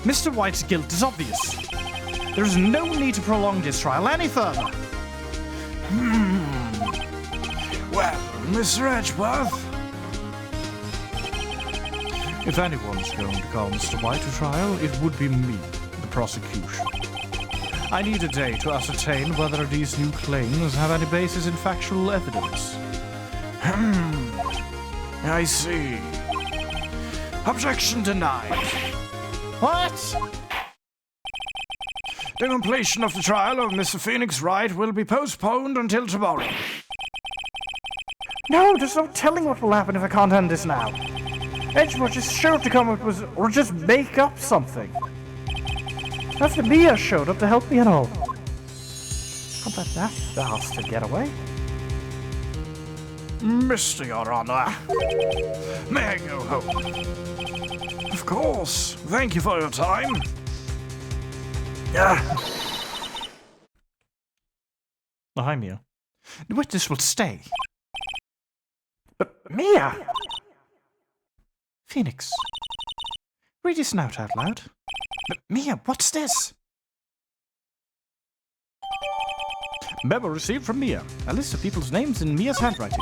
Mr. White's guilt is obvious. There is no need to prolong this trial any further. Well, Mr. Edgeworth... If anyone's going to call Mr. White to trial, it would be me, the prosecution. I need a day to ascertain whether these new claims have any basis in factual evidence. I see. Objection denied. What? The completion of the trial of Mr. Phoenix Wright will be postponed until tomorrow. No, there's no telling what will happen if I can't end this now. Edgeworth is sure to come up with, or just make up something. After Mia showed up to help me and all. Can't let that bastard get away. Mr. Your Honor, may I go home? Of course. Thank you for your time. Hi, Mia. The witness will stay. But Mia! Phoenix, read this note out loud. But Mia, what's this? Memo received from Mia. A list of people's names in Mia's handwriting.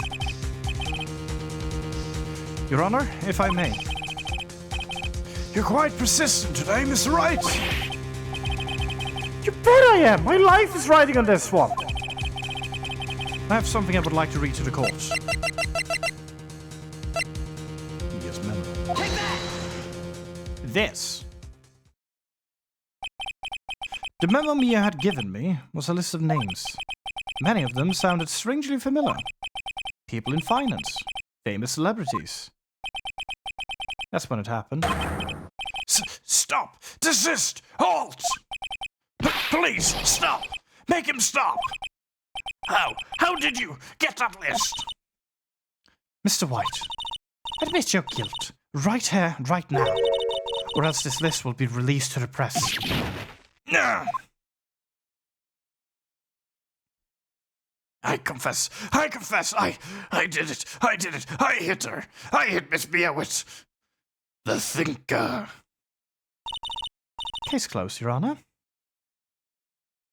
Your Honor, if I may. You're quite persistent today, Mr. Wright. You bet I am! My life is riding on this one! I have something I would like to read to the court. Mia's memo. Take that! This. The memo Mia had given me was a list of names. Many of them sounded strangely familiar. People in finance. Famous celebrities. That's when it happened. Stop! Desist! Halt! Please, stop! Make him stop! How did you get that list? Mr. White, admit your guilt. Right here, right now. Or else this list will be released to the press. I confess, I did it, I hit her. I hit Miss Mia with the thinker. Case closed, Your Honor.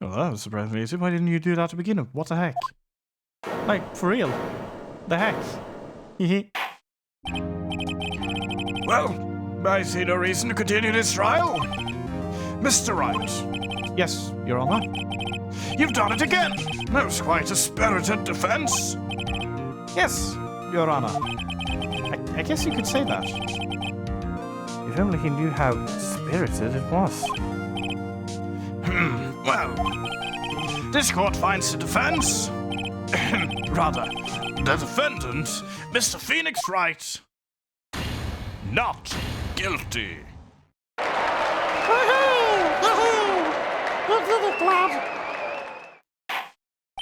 Well, that was surprisingly easy. Why didn't you do that to begin with? What the heck? Like, for real? The heck? Hehe. Well, I see no reason to continue this trial. Mr. Wright. Yes, Your Honor. You've done it again. That was quite a spirited defense. Yes, Your Honor. I guess you could say that. If only he knew how spirited it was. Well, this court finds the defense, rather, the defendant, Mr. Phoenix Wright, not guilty.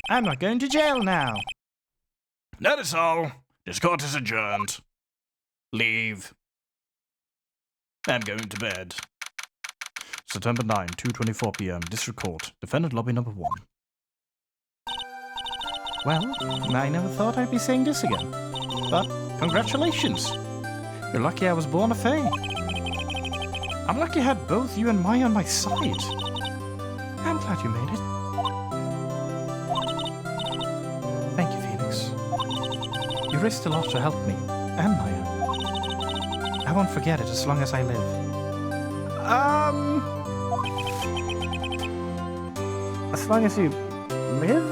I'm not going to jail now. That is all. This court is adjourned. Leave. I'm going to bed. September 9, 2:24 p.m. District Court. Defendant lobby number 1. Well, I never thought I'd be saying this again. But congratulations. You're lucky I was born a Fae. I'm lucky I had both you and Maya on my side. I'm glad you made it. Thank you, Phoenix. You risked a lot to help me, and Maya. I won't forget it as long as I live. As long as you live?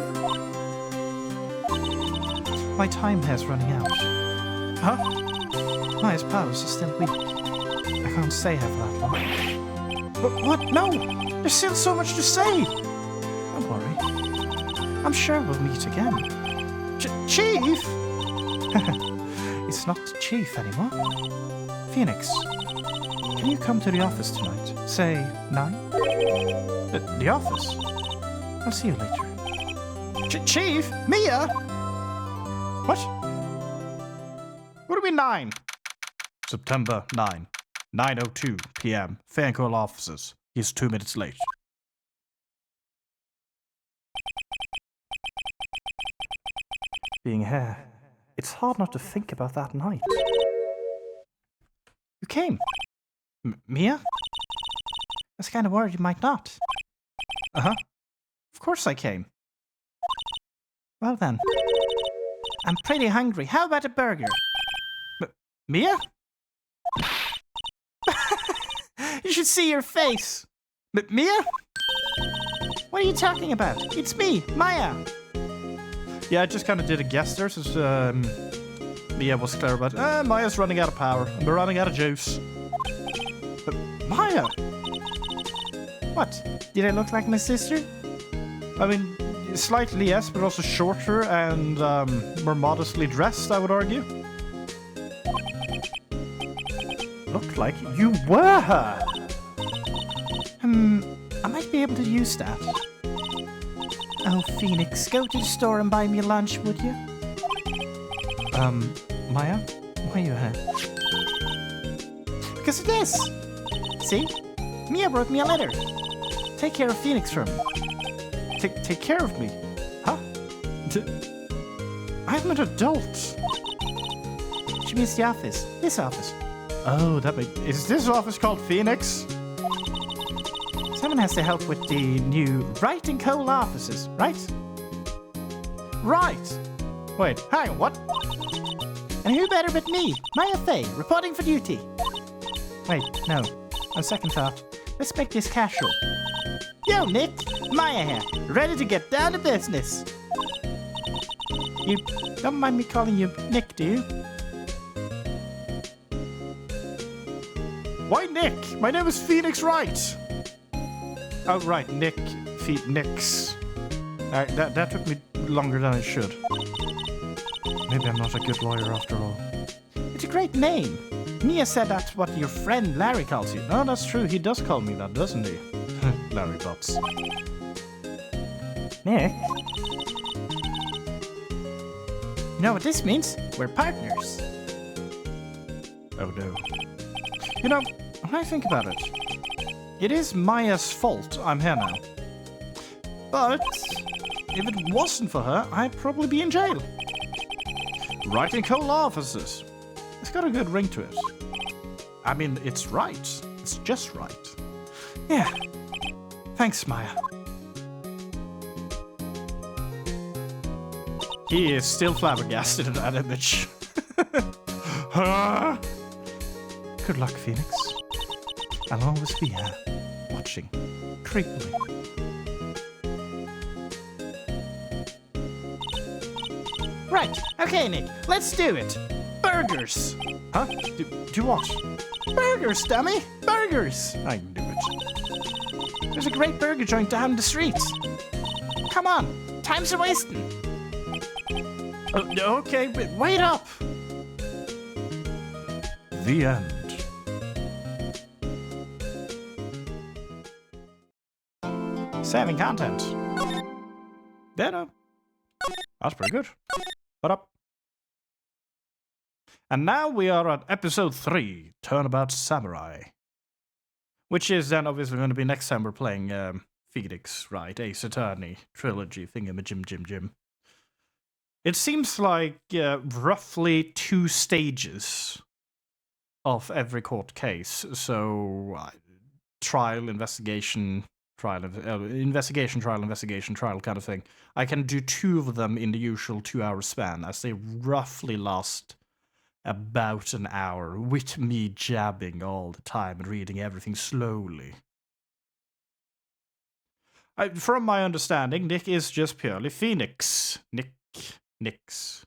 My time is running out. Huh? Maya's powers are still weak. I can't stay here for that long. But what? No! There's still so much to say! Don't worry. I'm sure we'll meet again. Chief? It's not Chief anymore. Phoenix, can you come to the office tonight? Say 9? The office? I'll see you later. Chief? Mia? What? What do we mean 9? September 9, 9:02 p.m. Faircall offices. He's 2 minutes late. Being here, it's hard not to think about that night. You came? Mia? I was kind of worried you might not. Uh-huh. Of course I came. Well then. I'm pretty hungry. How about a burger? Mia? You should see your face. Mia? What are you talking about? It's me, Maya. Yeah, I just kind of did a guess there, since Mia was clear about Maya's running out of power, and we're running out of juice. But Maya? What? Did I look like my sister? I mean, slightly yes, but also shorter and more modestly dressed, I would argue. Looked like you were her! I might be able to use that. Oh, Phoenix, go to the store and buy me lunch, would you? Maya? Why are you here? Because of this! See? Mia wrote me a letter. Take care of Phoenix for me. Take care of me? Huh? I'm an adult. She means the office. This office. Oh, is this office called Phoenix? Someone has to help with the new Wright and Cole offices, right? Right! Wait, hang on, what? And who better but me, Maya Faye, reporting for duty. Wait, no. On second thought, let's make this casual. Yo, Nick! Maya here, ready to get down to business. You don't mind me calling you Nick, do you? Why Nick? My name is Phoenix Wright. Oh, right, Nix. That took me longer than it should. Maybe I'm not a good lawyer after all. It's a great name. Mia said that's what your friend Larry calls you. No, that's true. He does call me that, doesn't he? Larry Butts. Nick? You know what this means? We're partners. Oh no. You know, when I think about it, it is Maya's fault I'm here now. But if it wasn't for her, I'd probably be in jail. Wright and Cole offices. It's got a good ring to it. I mean, it's right. It's just right. Yeah. Thanks, Maya. He is still flabbergasted at that image. Good luck, Phoenix. I'll always be here, watching, creepily. Right, okay, Nick, let's do it. Burgers. Huh? Do what? Burgers, dummy! Burgers! I knew it. There's a great burger joint down the street. Come on, time's a wasting. Okay, but wait up! The end. Saving content. Yeah, no. That's pretty good. What up? And now we are at episode 3, Turnabout Samurai. Which is then obviously going to be next time we're playing Phoenix Wright, Ace Attorney Trilogy thingamajim. It seems like roughly 2 stages of every court case. So, trial, investigation, trial kind of thing. I can do 2 of them in the usual 2-hour span, as they roughly last about an hour, with me jabbing all the time and reading everything slowly. From my understanding, Nick is just purely Phoenix. Nix.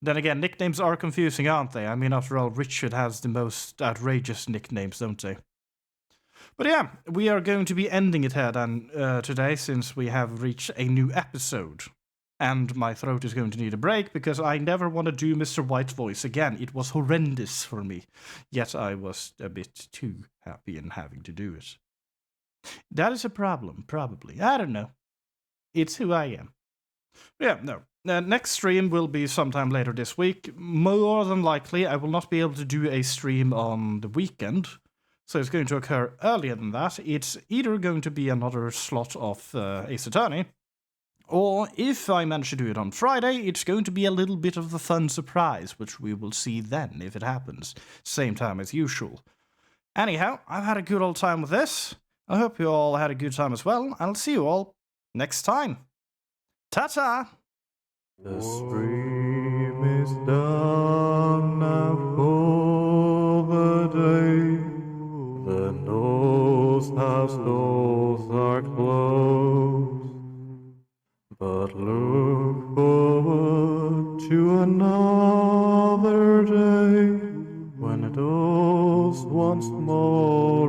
Then again, nicknames are confusing, aren't they? I mean, after all, Richard has the most outrageous nicknames, don't they? But yeah, we are going to be ending it here then today, since we have reached a new episode. And my throat is going to need a break, because I never want to do Mr. White's voice again. It was horrendous for me. Yet I was a bit too happy in having to do it. That is a problem, probably. I don't know. It's who I am. Yeah, no. Next stream will be sometime later this week. More than likely, I will not be able to do a stream on the weekend. So it's going to occur earlier than that. It's either going to be another slot of Ace Attorney, or if I manage to do it on Friday, it's going to be a little bit of a fun surprise, which we will see then, if it happens. Same time as usual. Anyhow, I've had a good old time with this. I hope you all had a good time as well. I'll see you all next time. Ta-ta! The stream is done now for the day. The Nose House doors are closed. But look forward to another day when it goes once more.